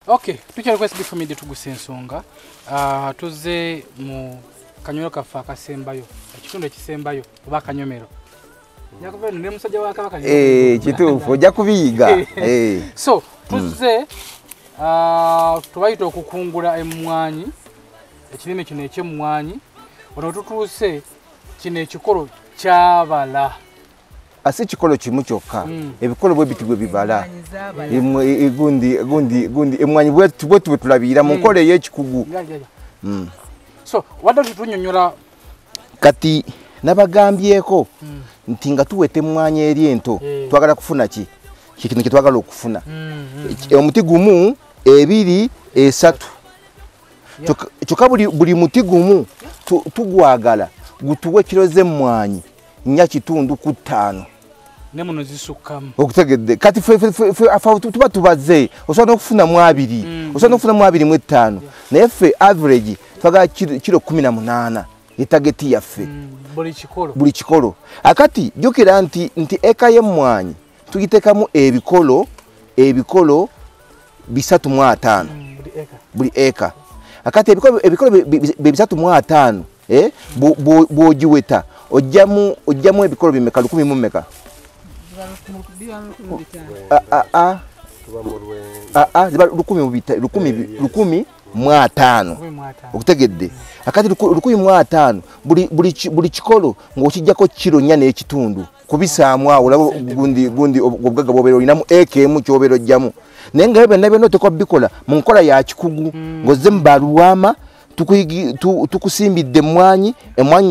Okay, tukyali ku SB4 Media Tuggussa Enssonga. Tuzze mu kanyomero kaffe akasembayo, ekitundu ekisembayo oba akanyomero. Nyakuva ne musajja wa Kabaka. Kituufu ojja kubiyiga. So, tuzze tubayita okukungula emmwanyi, ekirime kino eky'emmwanyi. Wano tutuuse kino ekikolo kyabala. Asi kikolo kimu kyokka ebikolo bwe bitibwe bibala gundi emmwanyi bwe tulabira mu nkola ey'ekikugu. So wadde tutunyonyola kati nabagambyeko nti nga tuweta emmwanyi eri ento twagala kufuna ki kino kye twagala okufuna omuti gumu ebiri esatu kyokka buli muti gumu tugwagala gutuwe kiro z'emmwanyi nnya kitundu ku 5 nemuno zisukkamu okutegedde kati tuba tubaze osobola n'okufuna mu 2 osobola n'okufuna mu 2 mu 5 naye ffe average twagala kiro 18 etageti yaffe buli kikolo akati jjukira nti eka y'emmwanyi tugiteekamu ebikolo 305 buli eka akati ebikolo 305 bw'ogiweta ojjamu ebikolo bimeka 10 mu mmeka ziba 10 okutegedde akati 10 buli kikolo ng'okijjako kiro 4 n'ekitundu kubisaamu awo olaba gundi obugagga bw'obeera olinamu eka emu ky'obeera ojjamu naye nga byonna byonna oteekwa bikola mu nkola ya kikugu ng'ozze mu Lubwama tukusimbidde emmwanyi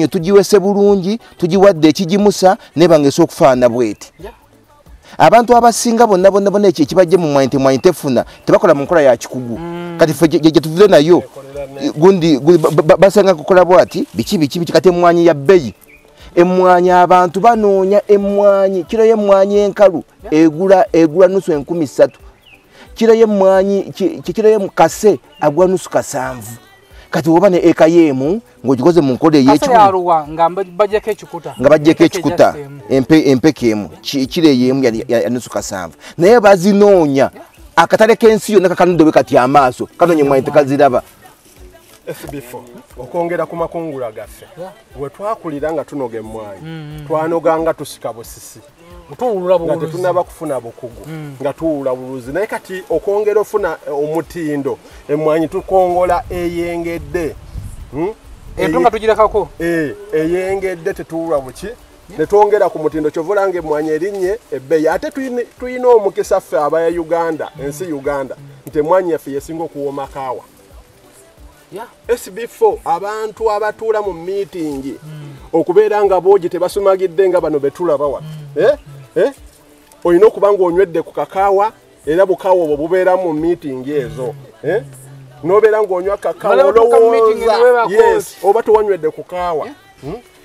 yo tugiwese bulungi tugiwadde ekigimusa nebanga esobola okufaana bweti abantu abasinga bonna ekibajje mu emmwanyi tefuna tebakola mu nkola ya kikugu kati ffe gye tuvuze nayo gundi basanga kukola bwati biki kati emmwanyi ya bbeyi emmwanyi abantu banoonya emmwanyi kiro y'emmwanyi enkalu egula nusu 13,000 kiro y'emmwanyi kiro y'emukase agwa nusu 7. Kati woba ne eka yemu ng'ogikoze mu nkola ey'ekikugu nga bajjeko ekikuta empeke emu kire yemu ya nusu 7 naye bazinoonya akatale k'ensi yonna kakanudde bwe kati amaaso kanoonya emmwanyi tekaziraba. SB4 okwongera ku makungula gaffe bwe twakulira nga tunoga emmwanyi twanoganga tusika busisi nga tetunaba kufuna bukugu nga tuwula buluzi naye kati okwongera ofuna omutindo emmwanyi tukongola eyengedde entunga tugirekako eyengedde tetuwula buki netwongera ku mutindo kyovulanga emmwanyi erinnye ebbeeyi ate tuyina omukisa ffe abaya Uganda ensi Uganda nti emmwanyi yaffe yesinga okuwooma kaawa. SB4 abantu abatuula mu meeting okubeera nga boogi tebasumagidde nga bano betulaba wa olina okuba nga onywedde ku kakaawa era bukawo obwo bubeera mu meeting ezo nobeera ng'onywa kakaawa olowooza yes oba tewanywedde ku kaawa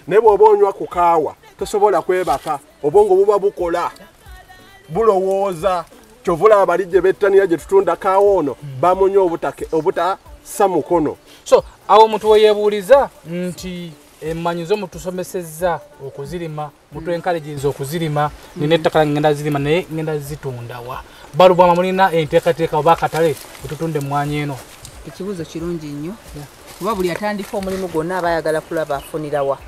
naye bw'oba onywa ku kaawa tosobola kwebaka obwongo buba bukola bulowooza kyovula abalijje bettanira gye tutunda kaawa ono bamunywa obutassa mukono. So awo omuntu weyeebuuliza nti emmanyi zo mutusomesezza okuzirima mutwenkalejinza okuzirima nina ettaka ngenda zirima naye ngenda zitundawa Balubwama mulina enteekateeka oba akatale wetutunde emmwanyi eno? Ekibuuzo kirungi nnyo kuba buli atandika omulimu gwonna aba ayagala kulaba afunirawa.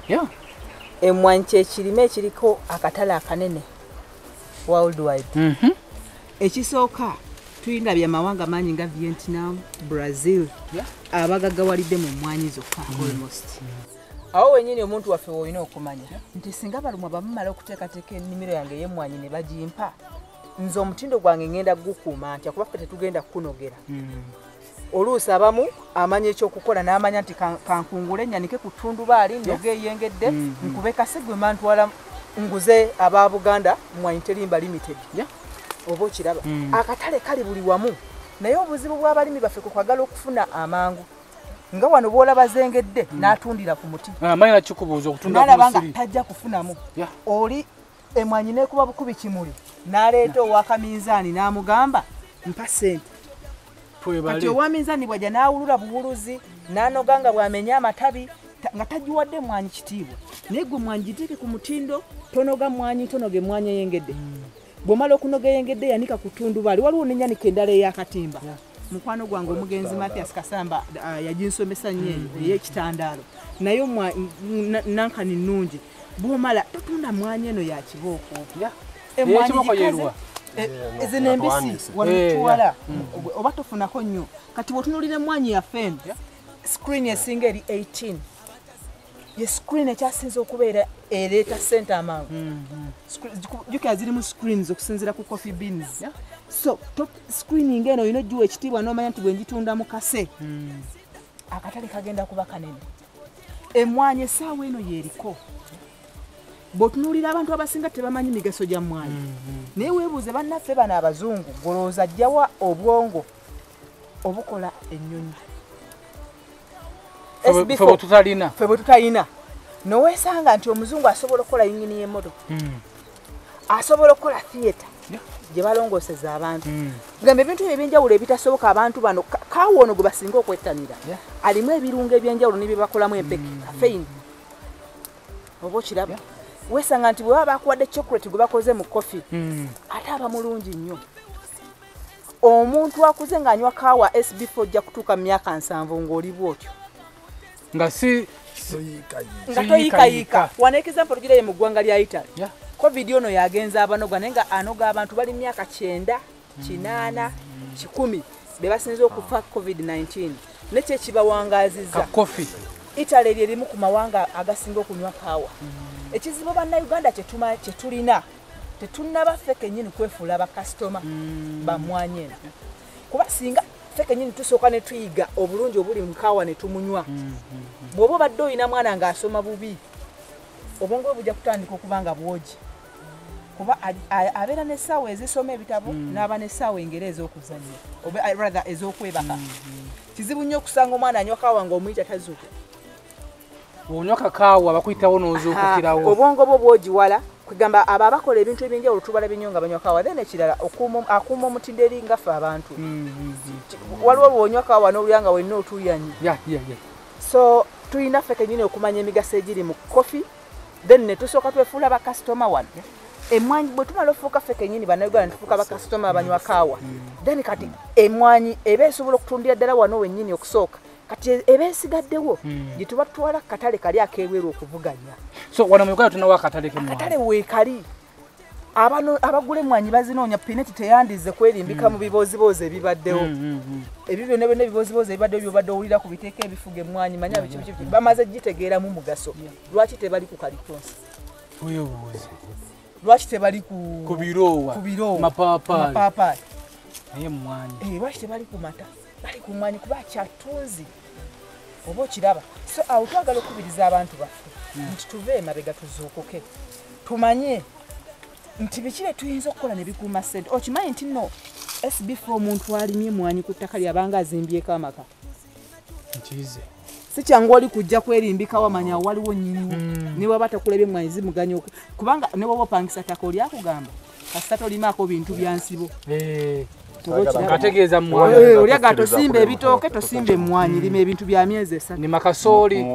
Emmwanyi kyekirime ekiriko akatale akanene worldwide. Ekisooka tuyindabye amawanga manyi nga Vietnam, Brazil abagagawalidde mu mmwanyi zokka almost. Awo wenyini omuntu waffe woolina okumanya nti singa balumwa bamumala okuteekateeka ennimiro yange ey'emmwanyi ne bagimpa nze omutindo gwange ngenda gukuuma ntya kuba ffe tetugenda kukunogera. Oluusi abamu amanya ekyokukola n'amanya nti kankungule nnyanike ku ttundubaali ndoge eyengedde nkube kasigwe mantwala nguze aba Buganda Mumwanyi Terimba Limited. Oba okiraba akatale kali buli wamu naye obuzibu bw'abalimi baffe kukwagala okufuna amangu nga wano bw'olaba zengedde n'atundira ku muti manya kikubuuza okutunda ku musiri tajja kufunamu. Oli emmwanyi n'ekuba bukubi kimuli n'aleeta owakaminzaani n'amugamba mpa ssente. Kati owa minzaani bw'ajja n'awulula buwuluzi n'anoga nga bw'amenya amatabi nga tagiwadde emmwanyi kitiibwa naye gwe emmwanyi giteeke ku mutindo tonoga mmwanyi tonoga emmwanyi eyengedde. Bw'omala okunoga eyengedde yanika ku ttundubaali waliwo n'ennyanika endala ey'akatimba. Mukwano gwange omugenzi Mathias Kasamba yaginsomesa nnyo ey'ekitandaalo naye nankani nnungi bw'omala totunda mmwanyi eno ya kibooko. Emmwanyi gikaze ezino embisi wanituwala oba tofunako nnyo kati bw'otunuulira emmwanyi yaffe eno screen esinga eri 18 ye screen ekyasinze okubeera ereeta ssente amangu. Jukira zirimu screens okusinziira ku coffee beans. So top screening eno olina ogiwa ekitiibwa n'omanya nti bwe njitunda mu kase akatale kagenda kuba kanene. Emmwanyi essaawa eno yeeriko bw'otunuulira abantu abasinga tebamanyi migaso gya mmwanyi naye weebuuze bannaffe bano abazungu golooza ajjawa obwongo obukola ennyonyi ffe bwe tutalina noweesanga nti omuzungu asobola okukola yingini y'emmotoka asobola okukola theatre gye balongooseza abantu gamba ebintu ebyenjawulo ebitasoboka abantu bano kaawa ono gwe basinga okwettanira alimu ebirungo ebyenjawulo ne bye bakolamu empeke kafeini oba okiraba weesanga nti bwe baba bakuwadde chocolate gwe bakoze mu kofi ate aba mulungi nnyo. Omuntu akuze ng'anywa kaawa SB4 ojja kutuuka mu myaka 7 ng'oli bw'otyo nga toyikaayika. Wano example tugirayo mu ggwanga lya Italy covid ono yagenza abanoga naye nga anoga abantu bali myaka 9, 8, 10 be basinze okufa covid-19 nekyo ekibawangaazizza Italy lyerimu ku mawanga agasinga okunywa kaawa. Ekizibu bannayuganda kye tulina tetunnaba ffe kennyini kwefuula bakasitoma ba mmwanyi eno kuba singa ffe kennyini tusooka ne tuyiga obulungi obuli mu kaawa ne tumunywa bw'oba obadde olina mwana ng'asoma bubi obwongo bwe bujja kutandika okuba nga bwogi kuba abeera n'essaawa ezisoma ebitabo n'aba n'essaawa engero ez'okuzannya rather ez'okwebaka. Kizibu nnyo okusanga omwana anywa kaawa ng'omuyita tazuuka. Onywa kakaawa bakuyitawo n'ozuukukirawo obwongo bwo bwogiwala kugamba abo abakola ebintu ebyenjawulo tubalabye nnyo nga banywa kaawa then ekirala akuuma omutindo eri nga ffe abantu waliwo lwonywa kaawa n'olulya nga wenna otuuyanyi. So tulina ffe kennyini okumanya emigaso egiri mu kofi then ne tusooka twefuula bakasitoma wano. Emmwanyi bwe tumala ofuuka ffe kennyini bannayuganda ne tufuuka bakasitoma abanywa kaawa then kati emmwanyi eba esobola okutundira ddala wano wennyini okusooka kati eba esigaddewo gye tuba tutwala katale kali akeeweera okuvuganya. So wano mu Uganda tunawo akatale k'emmwanyi. Akatale weekali abagula emmwanyi bazinoonya pineti teyandize kwerimbika mu biboozibozi ebibaddewo. Ebyo byonna byonna ebiboozibozi ebibaddewo byobadde owulira ku biteeka ebifuga emmwanyi manya biki bamaze gitegeeramu mugaso. Lwaki tebali ku kalikonsi? Lwaki tebali ku biroowa mapaapaali naye emmwanyi lwaki tebali ku mata bali ku mmwanyi kuba Kyatunzi oba okiraba. So awo twagala okubiriza abantu baffe nti tuve emabega tuzuukuke tumanye nti bikire tuyinza okukola ne bikuuma ssente okimanyi nti nno SB4 omuntu alimye emmwanyi ku ttaka lyabanga azimbyeko amaka nkize si kyangu oli kujja kwerimbika wamanya waliwo nnyiniwo ne waba takulabye emmwanyi zimuganya kubanga ne waba opangisa ttaka oli akugamba kasita tolimaako bintu bya nsibo ategeeza mmwanyi olyaga tosimba ebitooke tosimba emmwanyi lima ebintu bya myezi 3 ni makasooli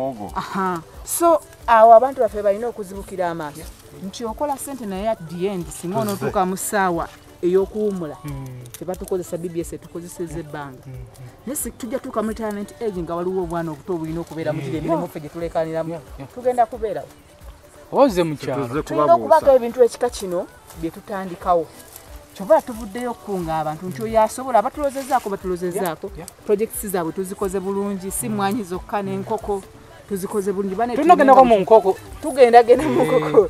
so awo abantu baffe balina okuzibukira amaaso nti okola ssente naye at the end singa onootuuka mu ssaawa ey'okuwumula tebatukozesa BBS tukozeseza ebbanga naye tujja tuuka mu retirement age nga waliwo obwana obuto obulina okubeera mu kiri emirimu ffe gye tulekaniramu tugenda kubeerawo oze mukyalo tulina okubaako ebintu ekika kino bye tutandikawo kyova tuvuddeyo okukunga abantu nti oyo asobola abatulozezaako batulozezaako projects zaabwe tuzikoze bulungi si mmwanyi zokka n'enkoko tuzikoze bulungi tunagendako mu nkoko tugendagenda mu nkoko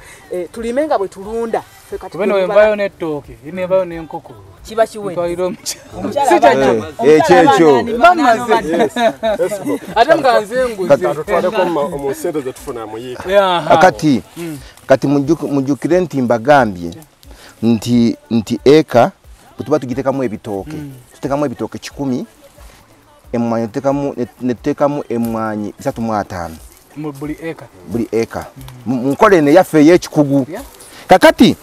tulime nga bwe tulunda tubeno embayo n'ettooke nembayo n'enkoko kiba kiwedde ekyekyo ate nga nze nguze kati mujjukire nti mbagambye nti eka bwe tuba tugiteekamu ebitooke tuteekamu ebitooke 100 emmwanyi netuteekamu emmwanyi 35 buli eka mu nkola eno eyaffe ey'ekikugu kakati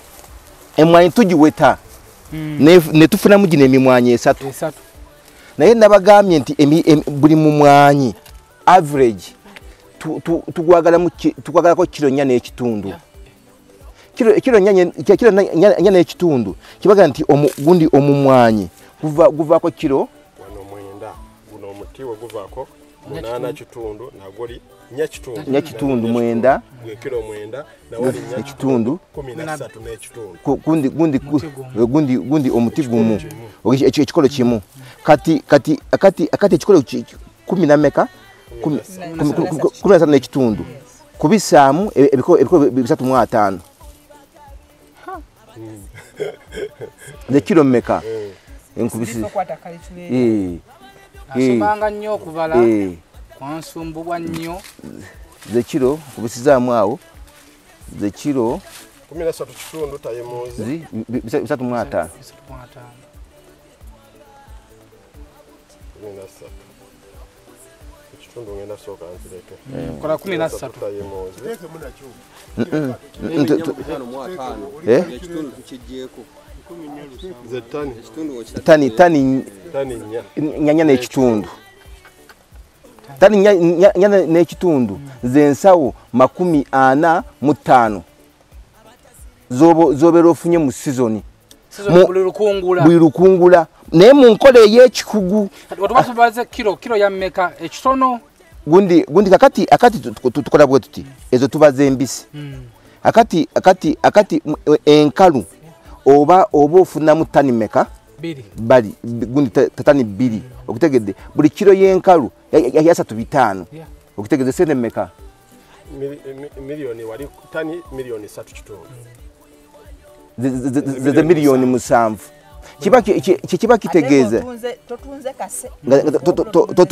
emmwanyi tugiweta ne tufunamu gino emimwanyi 3 naye nabagambye nti buli mumwanyi average tugwagalako kilo 4 n'ekitundu kilo 4 n'ekitundu kibaga nti gundi omumwanyi guvaako kilo tiwo guvako 8 kitundu nagoli nya kitundu mwenda kilo 9 na wali nya kitundu 13 n'ekitundu gundi omuti gumu ekikolo kimu kati ekikolo 10 na meka 13 n'ekitundu kubisaamu ebikolo 35 ne kilo meka enkubisi asomanga nnyo okubala kwansumbugwa nnyo ze kilo kubisizaamu awo ze kilo 13 kitundu tayimuzi 35 kitundu ngenda soka anzireke kola 13 tani nyanya n'ekitundu tani nyanya n'ekitundu zensawo 45 zobeera ofunye mu sizoni buli lukungula naye mu nkola ey'ekikugu kilo ya mmeka ekitono gundi kakati tukola bwe tuti ezo tubaze embisi akati enkalu oba ofunamu tani meka bali gundi tani 2 okutegedde buli kilo y'enkalu ya 35 okutegedde sente meka milioni wali tani milioni 3 kitundu ze milioni 7 kiba kitegeeza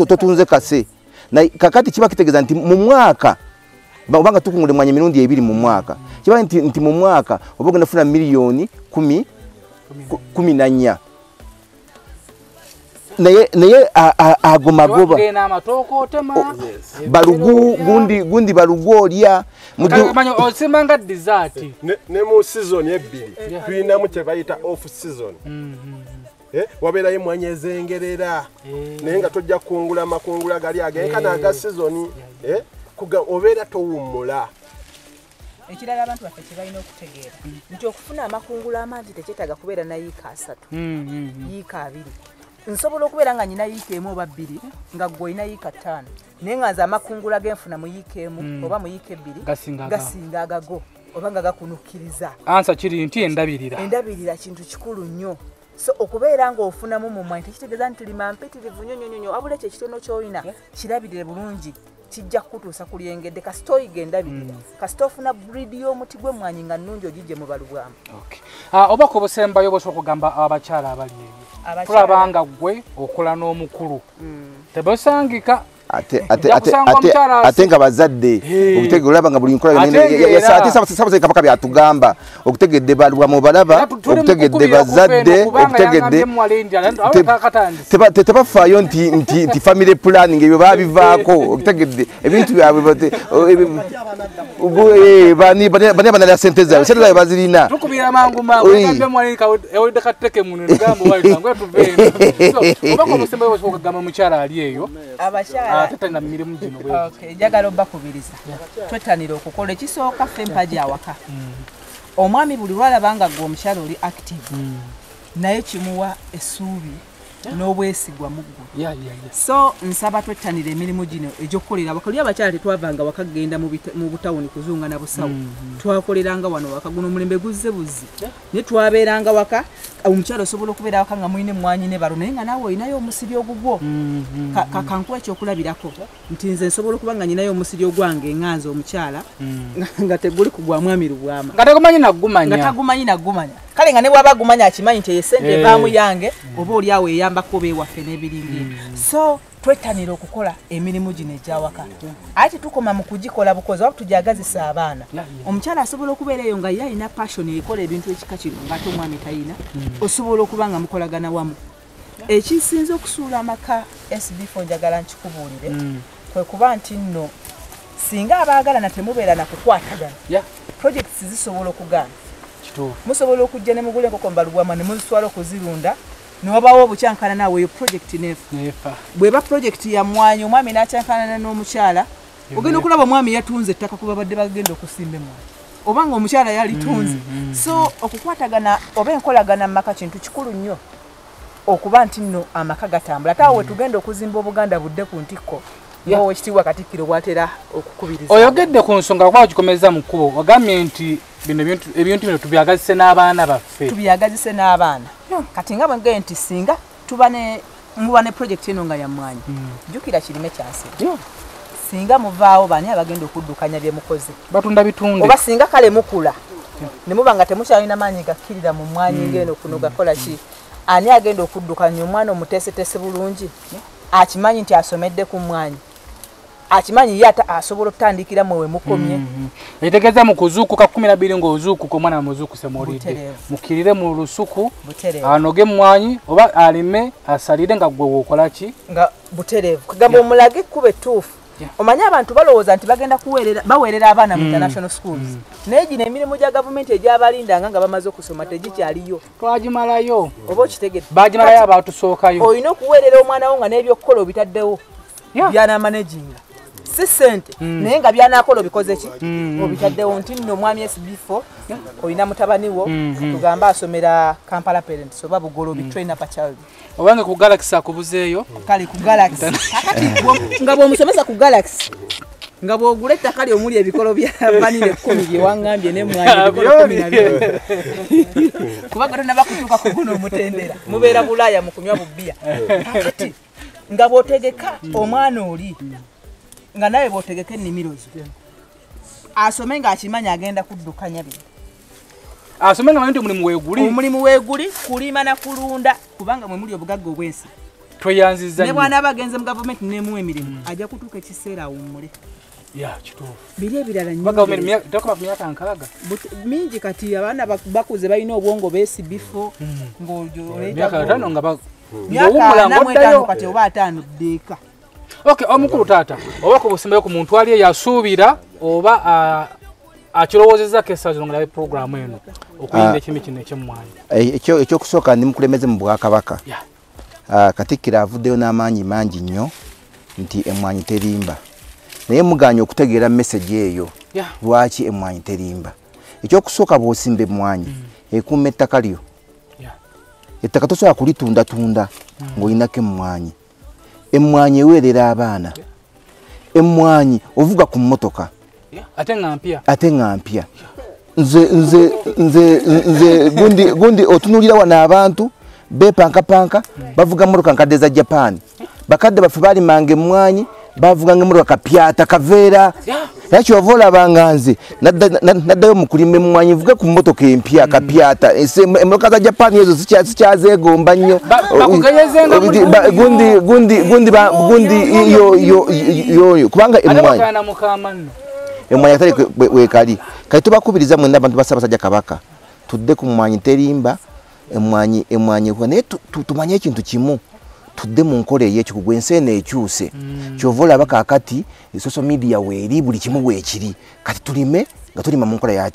totunze kase na kakati kiba kitegeeza nti mu mwaka banga tukungule mwanya mirundi 2 mu mwaka kiba nti mu mwaka oboga nafuna milioni 14 naye agomagoba balugu gundi balugu olya manyo osimanga dessert ne mu season ebbiri tulinamu kye bayita off season wabeerayo emmwanyi ezengerera naye nga tojja kungula makungula gali agenkana aga season obeera towummula ekirala abantu baffe kye balina okutegeera nti okufuna amakungula amangi tekyetaaga kubeera na yiika 3 yiika 2 nsobola okubeera nga nyina yiika 1 oba 2 nga gwe olina yiika 5 naye nga nze amakungula genfuna mu yiika 1 oba mu yiika 2 gasinga agago oba nga gakunukkiriza ansa kiri nti endabirira kintu kikulu nnyo so okubeera nga ofunamu mu mwanyi tekitegeeza nti lima mpitirivu nnyo wabula ekyo ekitono ky'olina kirabirire bulungi kijja kutuusa ku lyengedde kasita oyiga endabirira kasita ofuna breed y'omuti gw'emmwanyi nga nnungi ogijje mu Balubwama. Oba ku busembayo bw'osobola okugamba abakyala abali eyo tulaba nga gwe okola n'omukulu tebasangika ate nga bazadde okutegedde olaba nga buli nkola ate sabaze kabaka byatugamba okutegedde balwamu balaba okutegedde bazadde okutegedde tebafaayo nti family planning ebyo babivaako okutegedde ebintu byabwe bani banalya sente zaabwe sente zaabwe bazirina tukubira mangu ogambe mwalika ewolide kateke muno ngambo walitangwe tuveeno obako musembe wose kugamba mukyala ali eyo abakyala tatana mirimu gino bwe okay njagala obakubiriza twetanira okukola ekisooka fempa gyawaka omwami buli lwalabanga gwe omukyala oli active naye kimuwa essuubi n'obwesigwa mu ggwe so nsaba twettanira emirimu gino egy'okukolera awaka lya abakyala tetwavanga waka kugenda mu butawuni kuzunga na busawo twakoleranga wano waka guno omulembe guzze buzzi naye twabeeranga waka omukyala osobola okubeera waka nga mulina emmwanyi ne balo naye nga naawe olinayo omusiri ogugwo kankuwa ekyokulabirako nti nze nsobola okuba nga nyinayo omusiri ogwange enganza omukyala nga teguli kugwa mwami Lubwama nga tagumanyi naggumanya kale nga ne bwaba agumanya akimanyi nti esente evaamu yange oba oli awo eyambako beewaffe n'ebiringi so twetanira okukola emirimu gino egyawaka ate tukoma mu kugikola bukozi oba tujagazisa abaana omukyala asobola okubeera eyo nga ye alina passion ekola ebintu ekika kino ng'ate omwami tayina osobola okuba nga mukolagana wamu ekisinza okusuula amaka SB4 njagala nkikubuulire kwe kuba nti nno singa abaagalana temubeera na kukwatagana projects zisobola okugaana musobola okujja ne mugule enkoko mbalubwama ne muzitwala okuzirunda niwabawo obukyankana naawe eyo project nefa bweba project ya Mumwanyi omwami n'akyankanana n'omukyala ogenda okulaba omwami yatunze ettaka kuba badde bagenda okusimba emmwanyi oba nga omukyala yalitunze so okukwatagana oba enkolagana mu maka kintu kikulu nnyo okuba nti nno amaka gatambula ate awo we tugenda okuzimba obuganda budde ku ntikko ngawo ekitiibwa Katikkiro bw'atera okukubiriza oyogedde ku nsonga lwakuba gikomeza mu kkubo wagambye nti ebintu bino tubyagazise n'abaana baffe tubyagazise n'abaana kati nga bwengeye nti singa muba ne project eno nga ya Mumwanyi jjukira kirime kyansira singa muvaawo bani abagenda okuddukanya bye mukoze batunda bitunde oba singa kale mukula ne muba nga temukyalina maanyi gakkirira mu Mumwanyi ng'eno kuno gakola ki ani agenda okuddukanya omwana omuteesetese bulungi akimanyi nti asomedde ku Mumwanyi akimanyi yata asobola okutandikira mwe mukomye etegeza mu kuzuukuka 12 ng'ozuukuka omwana muzuukuse molide mukirire mu lusuku anoge Mumwanyi oba alime asalire nga gwe wokola ki nga buterevu kugamba omulage kube tuufu omanya abantu balowooza nti bagenda baweerera abaana mu international schools naye gino emirimu gya gavumenti egyabalindanga nga bamaze okusoma tegikyaliyo twagimalayo oba okitegedde bagimalayo abaatusookayo olina okuweerera omwana wo nga n'ebyokukola obitaddewo byanamanejinga si sente naye nga byanakola obikoze ki obitaddewo nti nno omwami SB4 olina mutabani wo tugamba asomera Kampala Parents oba Bugolobi trainer pa child obange ku Galaxy akubuzeeyo kale ku Galaxy nga bw'omusomesa ku Galaxy nga bw'ogula ettaka lyo omuli ebikolo bya Balina 10 bye wangambye ne Mumwanyi kuba gatonna bakutuuka ku guno omutendera mubeera Bulaaya mu kunywa bubbiya kati nga bw'otegeka omwana oli nga nawe bw'otegeka ennimiro zo asome ng'akimanya agenda kuddukanya bino asome nga manti omulimu weeguli kulima na kulunda kubanga mwe muli obugagga obwensi tweyanziza ne bwana abagenze mu gavumenti nemuwa emirimu ajja kutuuka ekiseera awummule kituufu biri ebirala myaka nkaaga mingi kati abaana bakuze balina obwongo beSb4 ng'olyaka kati oba 5 ddeeka omukulu taata oba kubusimbayo ku muntu ali yasuubira oba akirowoozezako essaawa zino nga labe puroguramu eno okuyinda ekimi kino eky'Emmwanyi ekyokusooka ndi mukulembeze mu Bwakabaka Katikkiro avuddeyo n'amaanyi mangi nnyo nti Emmwanyi terimba naye muganya okutegeera message eyo lwaki Emmwanyi terimba ekyokusooka bw'osimba Emmwanyi ekuuma ettaka lyo ettaka tosobola kulitundatunda ng'olinako Emmwanyi Emmwanyi eweerera abaana Emmwanyi ovuga ku mmotoka ate nga mpya nze gundi otunulira wano abantu bepankapanka bavuga mmotoka nkadde za Japan bakadde baffe balimanga Emmwanyi bavuganga mmotoka kapyata kaveera nakyo ovola banganze naddayo mukulima emmwanyi vuga ku mmotoka empya kapyata emmotoka za Japan ezo sikyazegomba nnyo gundi yoyo kubanga emmwanyi atali wekali kati tubakubiriza mwena abantu ba Ssaabasajja Kabaka tudde ku mmwanyi terimba emmwanyi naye tumanye ekintu kimu tudde mu nkola ey'ekikugu ensi eno ekyuse kyova olaba kaakati social media weeri buli kimu bwekiri kati tulime nga tulima mu nkola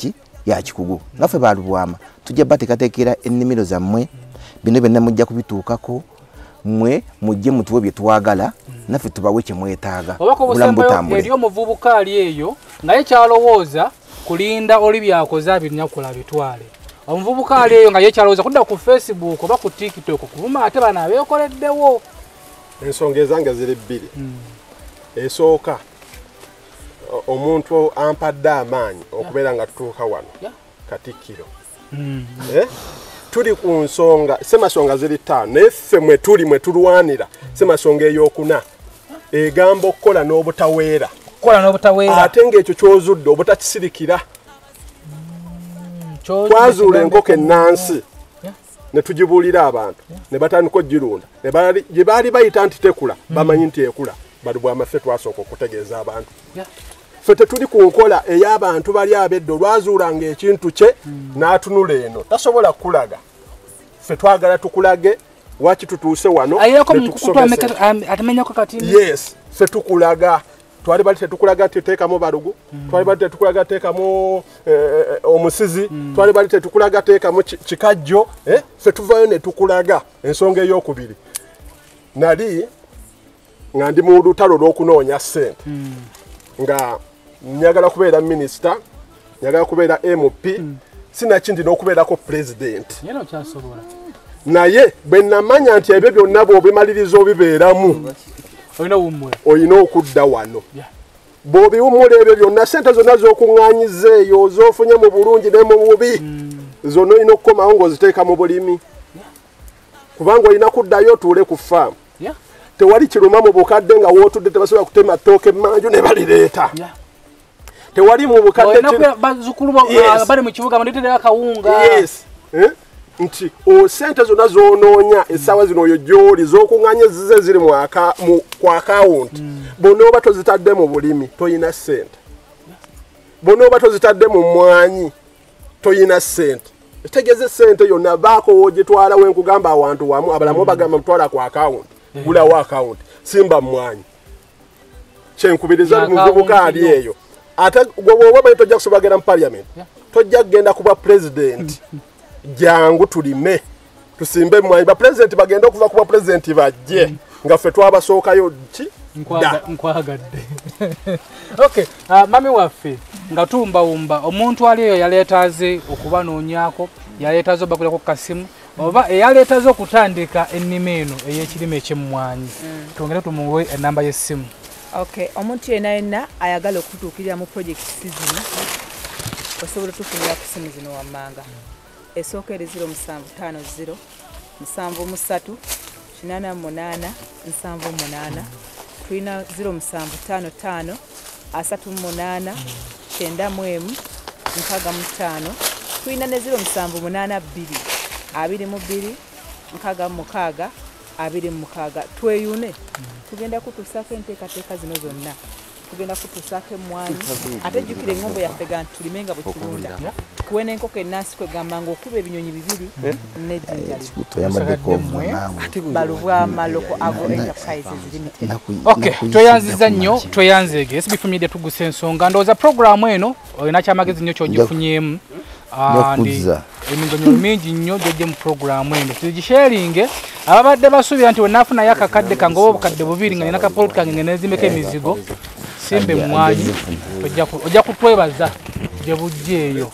ya kikugu naffe ba Lubwama tujja bateekateekera ennimiro zammwe bino byonna mujja kubituukako mwe mujje mutuwe bye twagala naffe tubawe kye mwetaaga obulamu butambule eri omuvubuka ali eyo naye kyalowooza kulinda oli byakoze abinyakola bitwale omuvubuka ali eyo nga ye kyalowooza kudda ku Facebook oba ku TikTok kuluma ate bana abeekoleddewo ensonga ezange ziri bbiri esooka omuntu ampadde amaanyi okubeera nga tutuuka wano Katikkiro tuli ku nsonga semasonga ziri ttaano naye ffe mwe tuli mwe tulwanira semasonga ey'okuna egamba okukola n'obutaweera ate ng'ekyo ky'ozudde obutakisirikira twazuula enkoko ennansi ne tugibuulira abantu ne batandika ogirunda gye baali bayita nti tekula bamanyi nti ekula Balubwama ffe twasooka okutegeeza abantu ffe tetuli ku nkola ey'abantu bali ab'edda olwazuulanga ekintu kye n'atunula eno tasobola kukulaga ffe twagala tukulage waki tutuuse wano yes ffe tukulaga twali bali tetukulaga teteekamu balugu twali bali tetukulaga teekamu omusizi twali bali tetukulaga teekamu kikajjo ffe tuvayo ne tukulaga ensonga ey'okubiri nali nga ndi mu lutalo lw'okunoonya ssente nga njagala kubeera minisita njagala kubeera MP sinakindi n'okubeerako president naye bwe namanya nti ebyo byonna bw'obimaliriza obibeeramu olina okudda wano bw'obiwummula ebyo byonna ssente zonna z'okuŋŋaanyiza eyo z'ofunye mu bulungi ne mu bubi zonna olina okukomawo ng'oziteeka mu bulimi kubanga olina kuddayo otuule ku faamu tewali kiruma mu bukadde nga wootudde tebasobola kutema ttooke emmanju ne balireeta tewali mu bukadde nti sente zonna z'onoonya essaawa zino oyo gy'oli z'okuŋŋaanya zize ziri ku akawunti bw'onooba tozitadde mu bulimi toyina ssente bw'onooba tozitadde mu mmwanyi toyina ssente etegeeza essente yonna baako woogitwala wenkugamba awantu wamu abalamu bagamba mutwala ku akawunti gulawo akawunti simba mmwanyi kyenkubiriza muvubuka ali eyo ate gwoba bali tojja kusobagera mu parliament tojja kugenda kuba president jangu tulime tusimbe mmwanyi ba president bagenda okuva kuba president bajje nga ffe twabasookayo ki nkwagadde okay mami waffe nga tumbawumba omuntu ali eyo yaleetaze okubanoonyako yaleetaze obakulako kasimu oba eyaleetaze okutandika ennima eno ey'ekirime eky'emmwanyi twongere tumuwe ennamba y'essimu okay omuntu yenna ayagala okutuukirira mu project zino osobola tufunira ku simu zino wammanga esooka eri 0750 73 88 78 tulina 0755 38 91 65 tulina ne 0782 22 66 26 tweyune tugenda kutuusako enteekateeka zino zonna tugenda kutuusako emmwanyi ate jjukira engombo yaffe ga tulime nga bwe tulunda tukuwe n'enkoko ennansi kwegamba ng'okuba ebinyonyi bibiri Balubwama Local Agro Enterprises Limited. Okay, tweyanziza nnyo tweyanzege SB4 Media Tuggussa Enssonga ndowooza programu eno olina kyamagezi nnyo ky'ogifunyemu emiganyolo mingi nnyo gyojje mu programu eno tugisharinge ababadde basuubira nti wenaafunayo akakadde kange oba obukadde bubiri nga nina kapoloti kange nga nezimeko emizigo simba emmwanyi ojja kutwebaza gye bujja eyo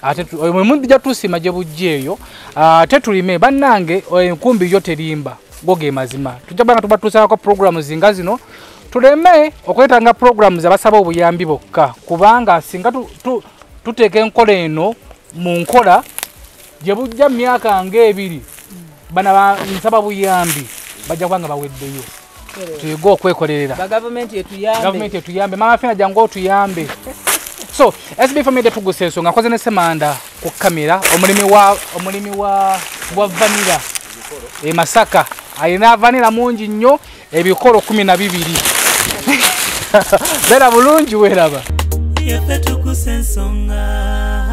ate omuntu gye tusiima gye bujja eyo ate tulime bannange enkumbi yo terimba go ge mazima tujja bana tubatuusako programu zinga zino tuleme okwetanga programu zabasaba obuyambi bokka kubanga singa tuteeka enkola eno mu nkola gye bujja myaka ng'ebiri bana nsaba buyambi bajja kubanga baweddeyo tuyige okwekolerera gavumenti etuyambe mama fena jangu otuyambe so SB4 Media Tuggussa Enssonga nkoze ne semanda ku kamera omulimi wa vanilla Masaka alina vanilla mungi nnyo ebikolo 12 bera bulungi weraba Tuggussa Enssonga